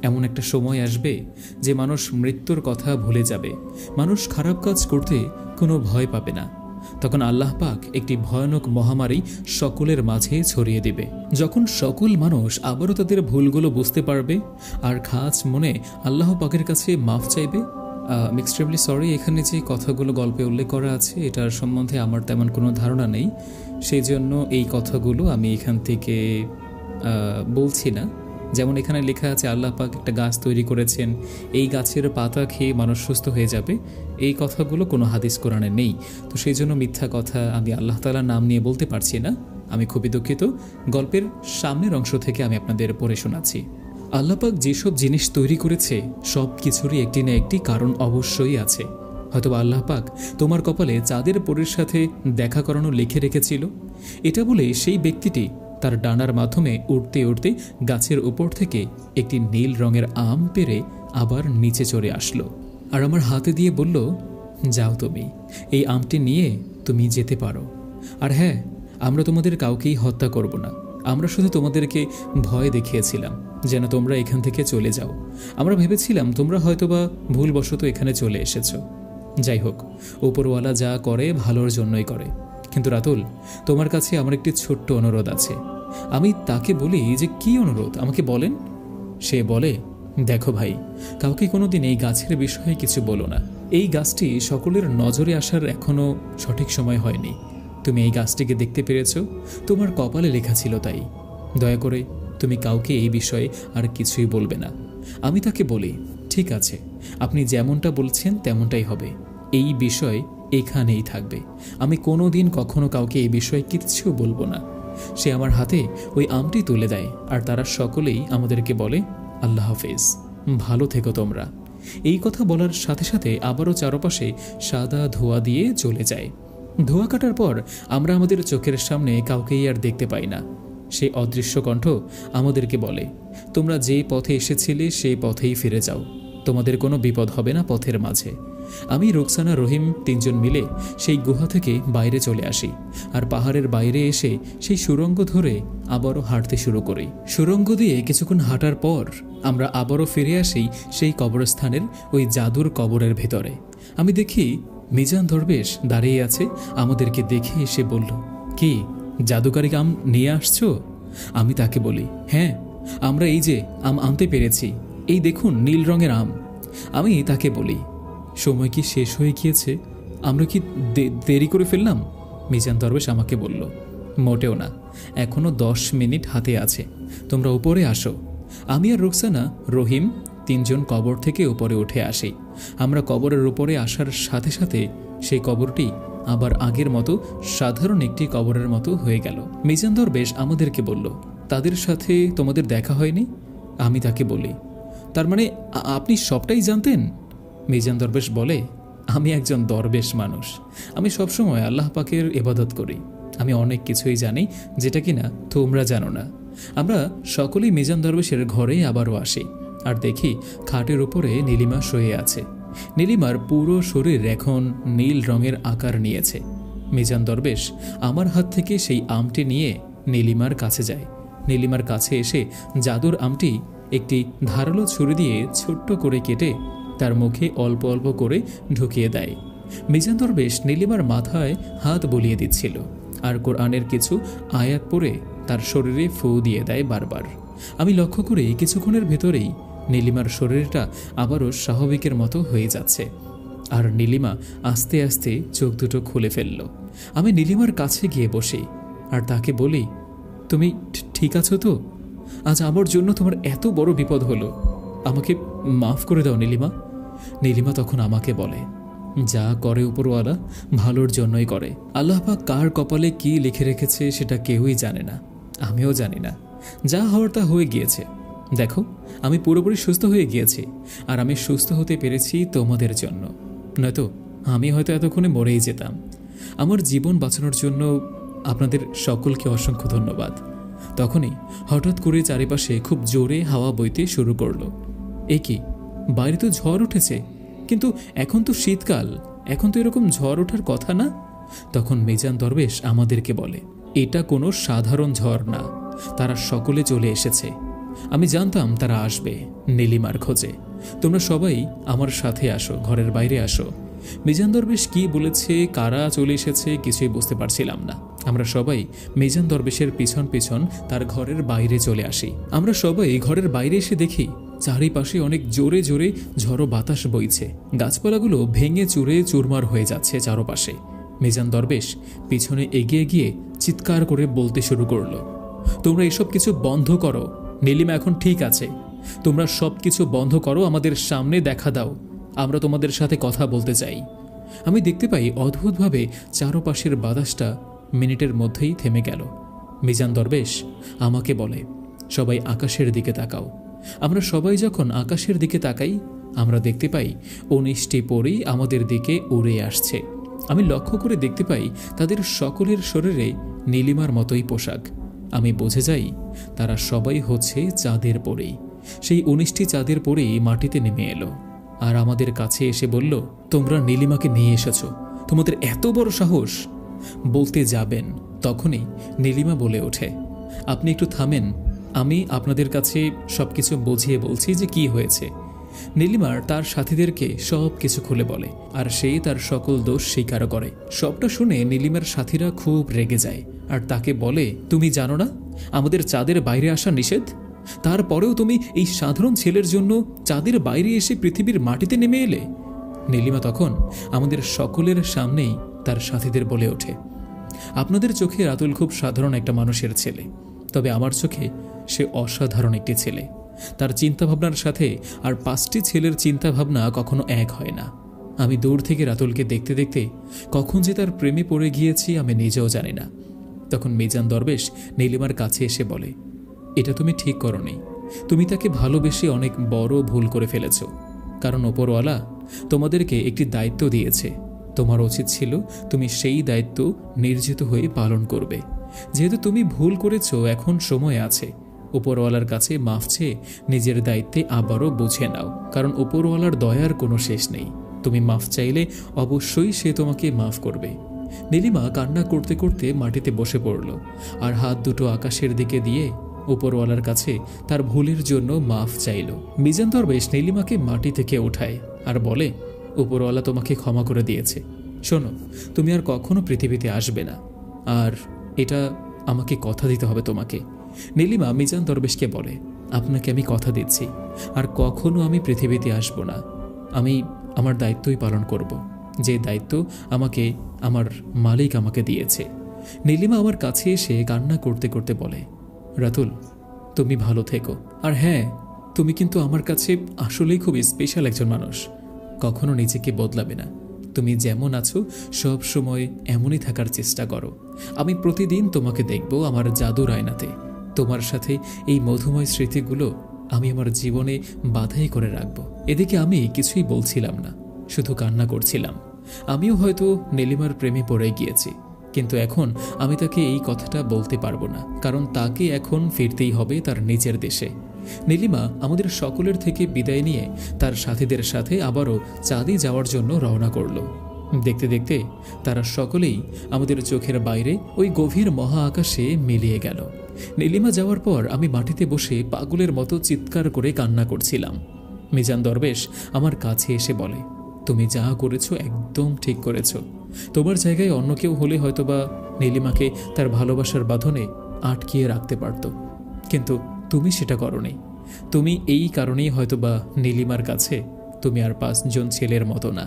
এমন একটা সময় আসবে যে মানুষ মৃত্যুর কথা ভুলে যাবে। মানুষ খারাপ কাজ করতে কোনো ভয় পাবে না। তখন আল্লাহ পাক একটি ভয়ানক মহামারী সকলের মাঝে ছড়িয়ে দিবে। যখন সকল মানুষ আবারও তাদের ভুলগুলো বুঝতে পারবে আর খাস মনে আল্লাহ পাকের কাছে মাফ চাইবে। এক্সট্রিমলি সরি, এখানে যে কথাগুলো গল্পে উল্লেখ করা আছে এটার সম্বন্ধে আমার তেমন কোনো ধারণা নেই, সেই জন্য এই কথাগুলো আমি এখান থেকে বলছি না। যেমন এখানে লেখা আছে আল্লাহ পাক একটা গাছ তৈরি করেছেন, এই গাছের পাতা খেয়ে মানুষ সুস্থ হয়ে যাবে, এই কথাগুলো কোনো হাদিস কোরআনে নেই। তো সেই জন্য মিথ্যা কথা আমি আল্লাহ তাআলার নাম নিয়ে বলতে পারছি না। আমি খুবই দুঃখিত। গল্পের সামনের অংশ থেকে আমি আপনাদের পড়ে শোনাচ্ছি। আল্লাহ পাক যেসব জিনিস তৈরি করেছে সব কিছুরই একটি না একটি কারণ অবশ্যই আছে। হয়তো আল্লাহ পাক তোমার কপালে চাঁদের পরীর সাথে দেখা করানো লিখে রেখেছিল। এটা বলে সেই ব্যক্তিটি তার ডানার মাধ্যমে উড়তে উড়তে গাছের উপর থেকে একটি নীল রঙের আম পেড়ে আবার নিচে চড়ে আসলো আর আমার হাতে দিয়ে বলল, যাও তুমি, এই আমটি নিয়ে তুমি যেতে পারো। আর হ্যাঁ, আমরা তোমাদের কাউকেই হত্যা করব না, আমরা শুধু তোমাদেরকে ভয় দেখিয়েছিলাম যেন তোমরা এখান থেকে চলে যাও। আমরা ভেবেছিলাম তোমরা হয়তোবা ভুলবশত এখানে চলে এসেছো। যাই হোক, উপরওয়ালা যা করে ভালোর জন্যই করে। কিন্তু রাতুল, তোমার কাছে আমার একটি ছোট্ট অনুরোধ আছে। আমি তাকে বলি যে কি অনুরোধ, আমাকে বলেন। সে বলে, দেখো ভাই, কাউকে কোনোদিন এই গাছের বিষয়ে কিছু বলো না। এই গাছটি সকলের নজরে আসার এখনো সঠিক সময় হয়নি। তুমি এই গাছটিকে দেখতে পেরেছ, তোমার কপালে লেখা ছিল তাই। দয়া করে তুমি কাউকে এই বিষয়ে আর কিছুই বলবে না। আমি তাকে বলি, ঠিক আছে, আপনি যেমনটা বলছেন তেমনটাই হবে। এই বিষয় এখানেই থাকবে। আমি কোনোদিন কখনো কাউকে এই বিষয়ে কিচ্ছু বলবো না। সে আমার হাতে ওই আমটি তুলে দেয় আর তারা সকলেই আমাদেরকে বলে, আল্লাহ হাফেজ, ভালো থেকো তোমরা। এই কথা বলার সাথে সাথে আবারও চারপাশে সাদা ধোঁয়া দিয়ে চলে যায়। ধোঁয়া কাটার পর আমরা আমাদের চোখের সামনে কাউকেই আর দেখতে পাই না। সে অদৃশ্য কণ্ঠ আমাদেরকে বলে, তোমরা যে পথে এসেছিলে সেই পথেই ফিরে যাও, তোমাদের কোনো বিপদ হবে না পথের মাঝে। আমি, রোকসানা, রহিম তিনজন মিলে সেই গুহা থেকে বাইরে চলে আসি আর পাহাড়ের বাইরে এসে সেই সুড়ঙ্গ ধরে আবারও হাঁটতে শুরু করি। সুড়ঙ্গ দিয়ে কিছুক্ষণ হাঁটার পর আমরা আবারও ফিরে আসি সেই কবরস্থানের ওই জাদুর কবরের ভেতরে। আমি দেখি মিজান দরবেশ দাঁড়িয়ে আছে। আমাদেরকে দেখে এসে বলল, কি জাদুকারী আম নিয়ে আসছো? আমি তাকে বলি, হ্যাঁ, আমরা এই যে আম আনতে পেরেছি, এই দেখুন নীল রঙের আম। আমি তাকে বলি, সময় কি শেষ হয়ে গিয়েছে? আমরা কি দেরি করে ফেললাম? মিজান দরবেশ আমাকে বলল, মোটেও না, এখনো 10 মিনিট হাতে আছে, তোমরা উপরে আসো। আমি আর রোকসানা, রহিম তিনজন কবর থেকে উপরে উঠে আসি। আমরা কবরের উপরে আসার সাথে সাথে সেই কবরটি আবার আগের মতো সাধারণ একটি কবরের মতো হয়ে গেল। মিজান দরবেশ আমাদেরকে বলল, তাদের সাথে তোমাদের দেখা হয়নি? আমি তাকে বলি, তার মানে আপনি সবটাই জানতেন? মিজান দরবেশ বলে, আমি একজন দরবেশ মানুষ, আমি সবসময় আল্লাহ পাকের ইবাদত করি, আমি অনেক কিছুই জানি যেটা কিনা তোমরা জানো না। আমরা সকলেই মিজান দরবেশের ঘরে আবারও আসি আর দেখি খাটের উপরে নীলিমা শুয়ে আছে। নীলিমার পুরো শরীর এখন নীল রঙের আকার নিয়েছে। মিজান দরবেশ আমার হাত থেকে সেই আমটি নিয়ে নীলিমার কাছে যায়। নীলিমার কাছে এসে জাদুর আমটি একটি ধারালো ছুরি দিয়ে ছোট্ট করে কেটে তার মুখে অল্প অল্প করে ঢুকিয়ে দেয়। মিজান দরবেশ নীলিমার মাথায় হাত বুলিয়ে দিচ্ছিল আর কোরআনের কিছু আয়াত পড়ে তার শরীরে ফু দিয়ে দেয় বারবার। আমি লক্ষ্য করে কিছুক্ষণের ভেতরেই নীলিমার শরীরটা আবারও স্বাভাবিকের মতো হয়ে যাচ্ছে আর নীলিমা আস্তে আস্তে চোখ দুটো খুলে ফেলল। আমি নীলিমার কাছে গিয়ে বসি আর তাকে বলি, তুমি ঠিক আছো তো? আজ আমার জন্য তোমার এত বড় বিপদ হলো, আমাকে মাফ করে দাও নীলিমা। নীলিমা তখন আমাকে বলে, যা করে উপরওয়ালা ভালোর জন্যই করে। আল্লাহ পাক কার কপালে কি লিখে রেখেছে সেটা কেউই জানে না, আমিও জানি না। যা হওয়ার তা হয়ে গিয়েছে। দেখো, আমি পুরোপুরি সুস্থ হয়ে গিয়েছি আর আমি সুস্থ হতে পেরেছি তোমাদের জন্য, নয়তো আমি হয়তো এতক্ষণে মরেই যেতাম। আমার জীবন বাঁচানোর জন্য আপনাদের সকলকে অসংখ্য ধন্যবাদ। তখনই হঠাৎ করে চারিপাশে খুব জোরে হাওয়া বইতে শুরু করলো। এ কি, বাইরে তো ঝড় উঠেছে, কিন্তু এখন তো শীতকাল, এখন তো এরকম ঝড় ওঠার কথা না। তখন মিজান দরবেশ আমাদেরকে বলে, এটা কোনো সাধারণ ঝড় না, তারা সকলে চলে এসেছে। আমি জানতাম তারা আসবে নীলিমার খোঁজে। তোমরা সবাই আমার সাথে আসো, ঘরের বাইরে আসো। মিজান দরবেশ কি বলেছে, কারা চলে এসেছে কিছুই বুঝতে পারছিলাম না। আমরা সবাই মিজান দরবেশের পিছন পিছন তার ঘরের বাইরে চলে আসি। আমরা সবাই ঘরের বাইরে এসে দেখি চারিপাশে অনেক জোরে জোরে ঝড়ো বাতাস বইছে, গাছপালাগুলো ভেঙে চুরে চুরমার হয়ে যাচ্ছে চারপাশে। মিজান দরবেশ পিছনে এগিয়ে গিয়ে চিৎকার করে বলতে শুরু করলো, তোমরা এসব কিছু বন্ধ করো, নীলিমা এখন ঠিক আছে, তোমরা সব কিছু বন্ধ করো, আমাদের সামনে দেখা দাও, আমরা তোমাদের সাথে কথা বলতে চাই। আমি দেখতে পাই অদ্ভুতভাবে চারপাশের বাতাসটা মিনিটের মধ্যেই থেমে গেল। মিজান দরবেশ আমাকে বলে, সবাই আকাশের দিকে তাকাও। আমরা সবাই যখন আকাশের দিকে তাকাই, আমরা দেখতে পাই 19টি পরী আমাদের দিকে উড়ে আসছে। আমি লক্ষ্য করে দেখতে পাই তাদের সকলের শরীরে নীলিমার মতোই পোশাক। আমি বুঝে যাই তারা সবাই হচ্ছে চাঁদের পরী। সেই 19টি চাঁদের পরী মাটিতে নেমে এলো আর আমাদের কাছে এসে বলল, তোমরা নীলিমাকে নিয়ে এসেছো, তোমাদের এত বড় সাহস। বলতে যাবেন তখনই নীলিমা বলে ওঠে, আপনি একটু থামেন, আমি আপনাদের কাছে সবকিছু বুঝিয়ে বলছি যে কি হয়েছে। নীলিমার তার সাথীদেরকে সব কিছু খুলে বলে আর সে তার সকল দোষ স্বীকার করে। সবটা শুনে নীলিমার সাথীরা খুব রেগে যায় আর তাকে বলে, তুমি জানো না আমাদের চাঁদের বাইরে আসা নিষেধ? তারপরেও তুমি এই সাধারণ ছেলের জন্য চাঁদের বাইরে এসে পৃথিবীর মাটিতে নেমে এলে। নীলিমা তখন আমাদের সকলের সামনেই তার সাথীদের বলে ওঠে, আপনাদের চোখে রাতুল খুব সাধারণ একটা মানুষের ছেলে, তবে আমার চোখে সে অসাধারণ একটি ছেলে। তার চিন্তাভাবনার সাথে আর 5টি ছেলের চিন্তাভাবনা কখনো এক হয় না। আমি দূর থেকে রাতুলকে দেখতে দেখতে কখন যে তার প্রেমে পড়ে গিয়েছি আমি নিজেও জানি না। তখন মিজান দরবেশ নীলিমার কাছে এসে বলে, এটা তুমি ঠিক করনি, তুমি তাকে ভালোবেসে অনেক বড় ভুল করে ফেলেছ। কারণ ওপরওয়ালা তোমাদেরকে একটি দায়িত্ব দিয়েছে, তোমার উচিত ছিল তুমি সেই দায়িত্ব নির্জিত হয়ে পালন করবে। যেহেতু তুমি ভুল করেছ, এখন সময় আছে, উপরওয়ালার কাছে মাফ চেয়ে নিজের দায়িত্বে আবারও বুঝে নাও, কারণ উপরওয়ালার দয়ার কোনো শেষ নেই। তুমি মাফ চাইলে অবশ্যই সে তোমাকে মাফ করবে। নীলিমা কান্না করতে করতে মাটিতে বসে পড়ল আর হাত দুটো আকাশের দিকে দিয়ে উপরওয়ালার কাছে তার ভুলের জন্য মাফ চাইল। মিজান দরবেশ নীলিমাকে মাটি থেকে ওঠায় আর বলে, উপরওয়ালা তোমাকে ক্ষমা করে দিয়েছে, শোনো তুমি আর কখনো পৃথিবীতে আসবে না, আর এটা আমাকে কথা দিতে হবে তোমাকে। নীলিমা মিজান দরবেশকে বলে, আপনাকে আমি কথা দিচ্ছি আর কখনো আমি পৃথিবীতে আসব না, আমি আমার দায়িত্বই পালন করব, যে দায়িত্ব আমাকে আমার মালিক আমাকে দিয়েছে। নীলিমা আমার কাছে এসে কান্না করতে করতে বলে, রাতুল তুমি ভালো থেকো, আর হ্যাঁ তুমি কিন্তু আমার কাছে আসলেই খুব স্পেশাল একজন মানুষ, কখনো নিজেকে বদলাবে না, তুমি যেমন আছো সব সময় এমনই থাকার চেষ্টা করো। আমি প্রতিদিন তোমাকে দেখব আমার জাদুর আয়নাতে, তোমার সাথে এই মধুময় স্মৃতিগুলো আমি আমার জীবনে বাধাই করে রাখব। এদিকে আমি কিছুই বলছিলাম না, শুধু কান্না করছিলাম। আমিও হয়তো নীলিমার প্রেমে পড়ে গিয়েছি, কিন্তু এখন আমি তাকে এই কথাটা বলতে পারবো না, কারণ তাকে এখন ফিরতেই হবে তার নিজের দেশে। নীলিমা আমাদের সকলের থেকে বিদায় নিয়ে তার সাথীদের সাথে আবারও চাঁদে যাওয়ার জন্য রওনা করল। দেখতে দেখতে তারা সকলেই আমাদের চোখের বাইরে ওই গভীর মহা আকাশে মিলিয়ে গেল। নীলিমা যাওয়ার পর আমি মাটিতে বসে পাগলের মতো চিৎকার করে কান্না করছিলাম। মিজান দরবেশ আমার কাছে এসে বলে, তুমি যা করেছো একদম ঠিক করেছো, তোমার জায়গায় অন্য কেউ হলে হয়তোবা নীলিমাকে তার ভালোবাসার বাঁধনে আটকিয়ে রাখতে পারত, কিন্তু তুমি সেটা করোনি। তুমি এই কারণেই হয়তোবা নীলিমার কাছে তুমি আর 5 জন ছেলের মতো না।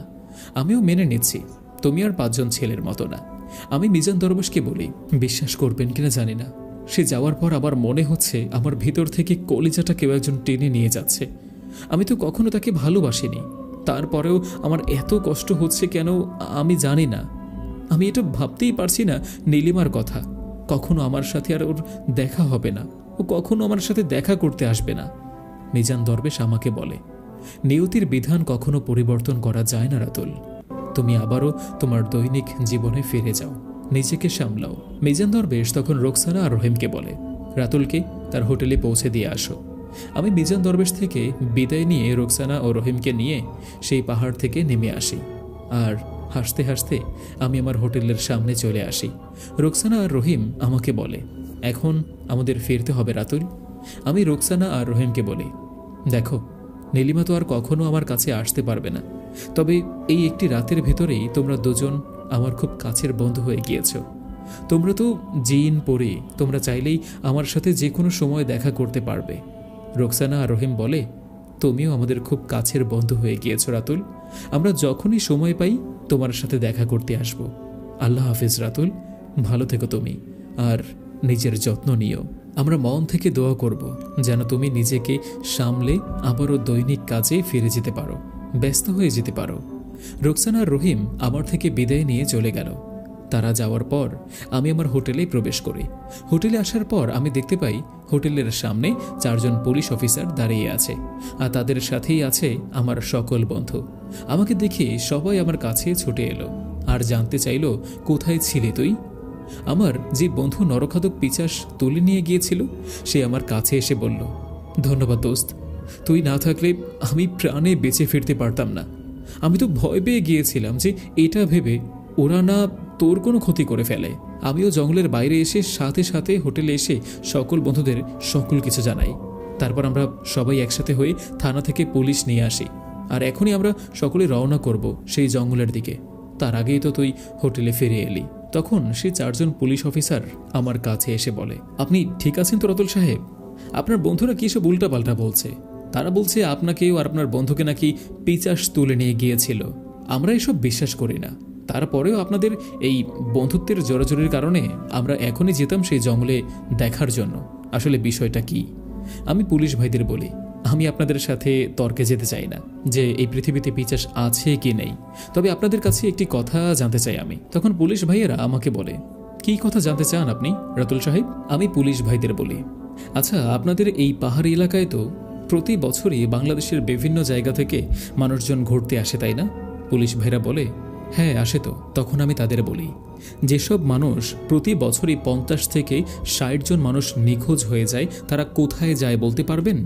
আমিও মেনে নিচ্ছি তুমি আর 5 জন ছেলের মতো না। আমি মিজান দরবেশকে বলি, বিশ্বাস করবেন কিনা জানি না, সে যাওয়ার পর আবার মনে হচ্ছে আমার ভিতর থেকে কলিজাটা কেউ একজন টেনে নিয়ে যাচ্ছে। আমি তো কখনো তাকে ভালোবাসিনি, তারপরেও আমার এত কষ্ট হচ্ছে কেন আমি জানি না। আমি এটা ভাবতেই পারছি না নীলিমার কথা, কখনো আমার সাথে আর ওর দেখা হবে না, ও কখনো আমার সাথে দেখা করতে আসবে না। মিজান দরবেশ আমাকে বলে, নিয়তির বিধান কখনো পরিবর্তন করা যায় না রাতুল, তুমি আবারও তোমার দৈনিক জীবনে ফিরে যাও, নিজেকে সামলাও। মিজান দরবেশ তখন রোকসানা আর রহিমকে বলে, রাতুলকে তার হোটেলে পৌঁছে দিয়ে আসো। আমি মিজান দরবেশ থেকে বিদায় নিয়ে রোকসানা ও রহিমকে নিয়ে সেই পাহাড় থেকে নেমে আসি আর হাসতে হাসতে আমি আমার হোটেলের সামনে চলে আসি। রোকসানা আর রহিম আমাকে বলে, এখন আমাদের ফিরতে হবে রাতুল। আমি রোকসানা আর রহিমকে বলি, দেখো নীলিমা তো আর কখনো আমার কাছে আসতে পারবে না, তবে এই একটি রাতের ভেতরেই তোমরা দুজন আমার খুব কাছের বন্ধু হয়ে গিয়েছ। তোমরা তো জিন পড়ে, তোমরা চাইলেই আমার সাথে যে কোনো সময় দেখা করতে পারবে। রোকসানা আর রহিম বলে, তুমিও আমাদের খুব কাছের বন্ধু হয়ে গিয়েছ রাতুল। আমরা যখনই সময় পাই তোমার সাথে দেখা করতে আসব। আল্লাহ হাফিজ রাতুল, ভালো থেকো তুমি, আর নিজের যত্ন নিও। আমরা মন থেকে দোয়া করব যেন তুমি নিজেকে সামলে আবারও দৈনিক কাজে ফিরে যেতে পারো, ব্যস্ত হয়ে যেতে পারো। রোকসানা আর রহিম আমার থেকে বিদায় নিয়ে চলে গেল। তারা যাওয়ার পর আমি আমার হোটেলে প্রবেশ করি। হোটেলে আসার পর আমি দেখতে পাই হোটেলের সামনে 4 জন পুলিশ অফিসার দাঁড়িয়ে আছে, আর তাদের সাথেই আছে আমার সকল বন্ধু। আমাকে দেখে সবাই আমার কাছে ছুটে এলো আর জানতে চাইল, কোথায় ছিলি তুই? আমার যে বন্ধু নরখাদক পিচাস তুলে নিয়ে গিয়েছিল সে আমার কাছে এসে বলল, ধন্যবাদ দোস্ত, তুই না থাকলে আমি প্রাণে বেঁচে ফিরতে পারতাম না। আমি তো ভয় পেয়ে গিয়েছিলাম যে এটা ভেবে ওরা না তোর কোনো ক্ষতি করে ফেলে। আমিও জঙ্গলের বাইরে এসে সাথে সাথে হোটেলে এসে সকল বন্ধুদের সকল কিছু জানাই। তারপর আমরা সবাই একসাথে হয়ে থানা থেকে পুলিশ নিয়ে আসি, আর এখনই আমরা সকলে রওনা করব সেই জঙ্গলের দিকে। তার আগেই তো তুই হোটেলে ফিরে এলি। তখন সেই 4 জন পুলিশ অফিসার আমার কাছে এসে বলে, আপনি ঠিক আছেন তো রাতুল সাহেব? আপনার বন্ধুরা কি সব উল্টাপাল্টা বলছে? তারা বলছে আপনাকেও আর আপনার বন্ধুকে নাকি পিচাস তুলে নিয়ে গিয়েছিল। আমরা এসব বিশ্বাস করি না। তারপরেও আপনাদের এই বন্ধুত্বের জোরাজোরির কারণে আমরা এখনই যেতাম সেই জঙ্গলে দেখার জন্য। আসলে বিষয়টা কি? আমি পুলিশ ভাইদের বলি, আমি আপনাদের সাথে তর্কে যেতে চাই না যে এই পৃথিবীতে পিচাস আছে কি নেই, তবে আপনাদের কাছে একটি কথা জানতে চাই আমি। তখন পুলিশ ভাইয়েরা আমাকে বলে, কি কথা জানতে চান আপনি রাতুল সাহেব? আমি পুলিশ ভাইদের বলি, আচ্ছা আপনাদের এই পাহাড়ি এলাকায় তো প্রতি বছরই বাংলাদেশের বিভিন্ন জায়গা থেকে মানুষজন ঘুরতে আসে, তাই না? পুলিশ ভাইরা বলে, হ্যাঁ আসে তো। তখন আমি তাদের বলি, যেসব মানুষ প্রতি বছরই 50 থেকে 60 জন মানুষ নিখোঁজ হয়ে যায়, তারা কোথায় যায় বলতে পারবেন?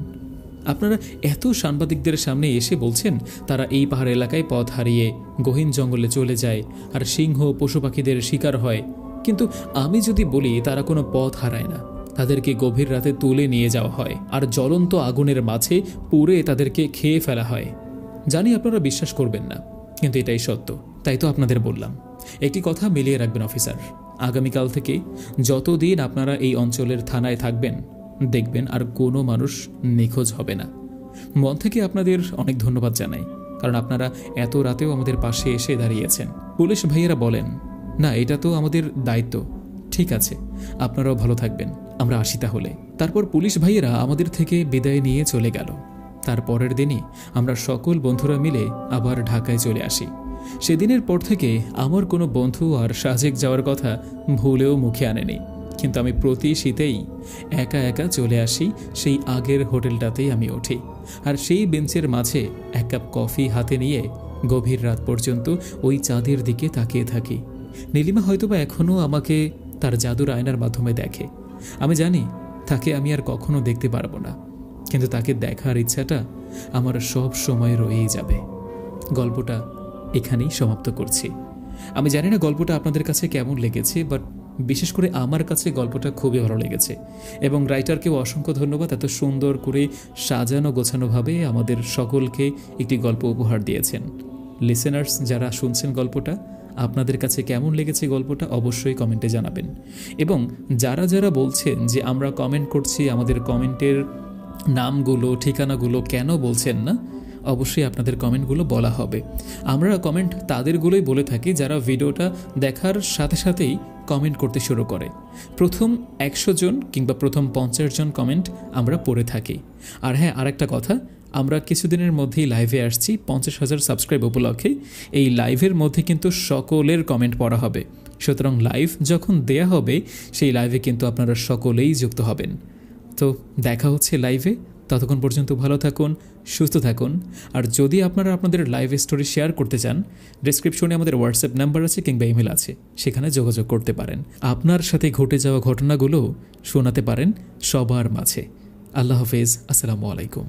আপনারা এত সাংবাদিকদের সামনে এসে বলছেন তারা এই পাহাড় এলাকায় পথ হারিয়ে গহীন জঙ্গলে চলে যায় আর সিংহ পশু পাখিদের শিকার হয়, কিন্তু আমি যদি বলি তারা কোনো পথ হারায় না, তাদেরকে গভীর রাতে তুলে নিয়ে যাওয়া হয় আর জ্বলন্ত আগুনের মাঝে পুড়ে তাদেরকে খেয়ে ফেলা হয়। জানি আপনারা বিশ্বাস করবেন না, কিন্তু এটাই সত্য, তাই তো আপনাদের বললাম। একটি কথা মিলিয়ে রাখবেন অফিসার, আগামীকাল থেকে যতদিন আপনারা এই অঞ্চলের থানায় থাকবেন দেখবেন আর কোনো মানুষ নিখোঁজ হবে না। মন থেকে আপনাদের অনেক ধন্যবাদ জানাই, কারণ আপনারা এত রাতেও আমাদের পাশে এসে দাঁড়িয়েছেন। পুলিশ ভাইয়েরা বলেন, না এটা তো আমাদের দায়িত্ব। ঠিক আছে, আপনারাও ভালো থাকবেন, আমরা আসি তাহলে। তারপর পুলিশ ভাইয়েরা আমাদের থেকে বিদায় নিয়ে চলে গেল। তার পরের দিনই আমরা সকল বন্ধুরা মিলে আবার ঢাকায় চলে আসি। সেদিনের পর থেকে আমার কোনো বন্ধু আর সাজেক যাওয়ার কথা ভুলেও মুখে আনেনি, কিন্তু আমি প্রতি শীতেই একা একা চলে আসি সেই আগের হোটেলটাতেই আমি উঠি, আর সেই বেঞ্চের মাঝে 1 কাপ কফি হাতে নিয়ে গভীর রাত পর্যন্ত ওই চাঁদের দিকে তাকিয়ে থাকি। নীলিমা হয়তোবা এখনও আমাকে তার জাদুর আয়নার মাধ্যমে দেখে। আমি জানি তাকে আমি আর কখনো দেখতে পারবো না, কিন্তু তাকে দেখার ইচ্ছাটা আমার সব সময় রয়েই যাবে। গল্পটা এখানেই সমাপ্ত করছি। আমি জানি না গল্পটা আপনাদের কাছে কেমন লেগেছে, বাট বিশেষ করে আমার কাছে গল্পটা খুবই ভালো লেগেছে, এবং রাইটারকেও অসংখ্য ধন্যবাদ। এত সুন্দর করে সাজানো গোছানোভাবে আমাদের সকলকে একটি গল্প উপহার দিয়েছেন। লিসেনার্স যারা শুনছেন গল্পটা, আপনাদের কাছে কেমন লেগেছে গল্পটা অবশ্যই কমেন্টে জানাবেন। এবং যারা যারা বলছেন যে আমরা কমেন্ট করছি, আমাদের কমেন্টের নামগুলো ঠিকানাগুলো কেন বলছেন না, অবশ্যই আপনাদের কমেন্টগুলো বলা হবে। আমরা কমেন্ট তাদেরগুলোই বলে থাকি যারা ভিডিওটা দেখার সাথে সাথেই কমেন্ট করতে শুরু করে। প্রথম 100 জন কিংবা প্রথম 50 জন কমেন্ট আমরা পড়ে থাকি। আর হ্যাঁ, আরেকটা কথা, আমরা কিছুদিনের মধ্যেই লাইভে আসছি 50,000 সাবস্ক্রাইব উপলক্ষে। এই লাইভের মধ্যে কিন্তু সকলের কমেন্ট পড়া হবে, সুতরাং লাইভ যখন দেয়া হবে সেই লাইভে কিন্তু আপনারা সকলেই যুক্ত হবেন। তো দেখা হচ্ছে লাইভে, ততক্ষণ পর্যন্ত ভালো থাকুন, সুস্থ থাকুন। আর যদি আপনারা আপনাদের লাইভ স্টোরি শেয়ার করতে চান, ডেসক্রিপশনে আমাদের হোয়াটসঅ্যাপ নাম্বার আছে কিংবা ইমেল আছে, সেখানে যোগাযোগ করতে পারেন। আপনার সাথে ঘটে যাওয়া ঘটনাগুলো শোনাতে পারেন সবার মাঝে। আল্লাহ হাফেজ, আসসালামু আলাইকুম।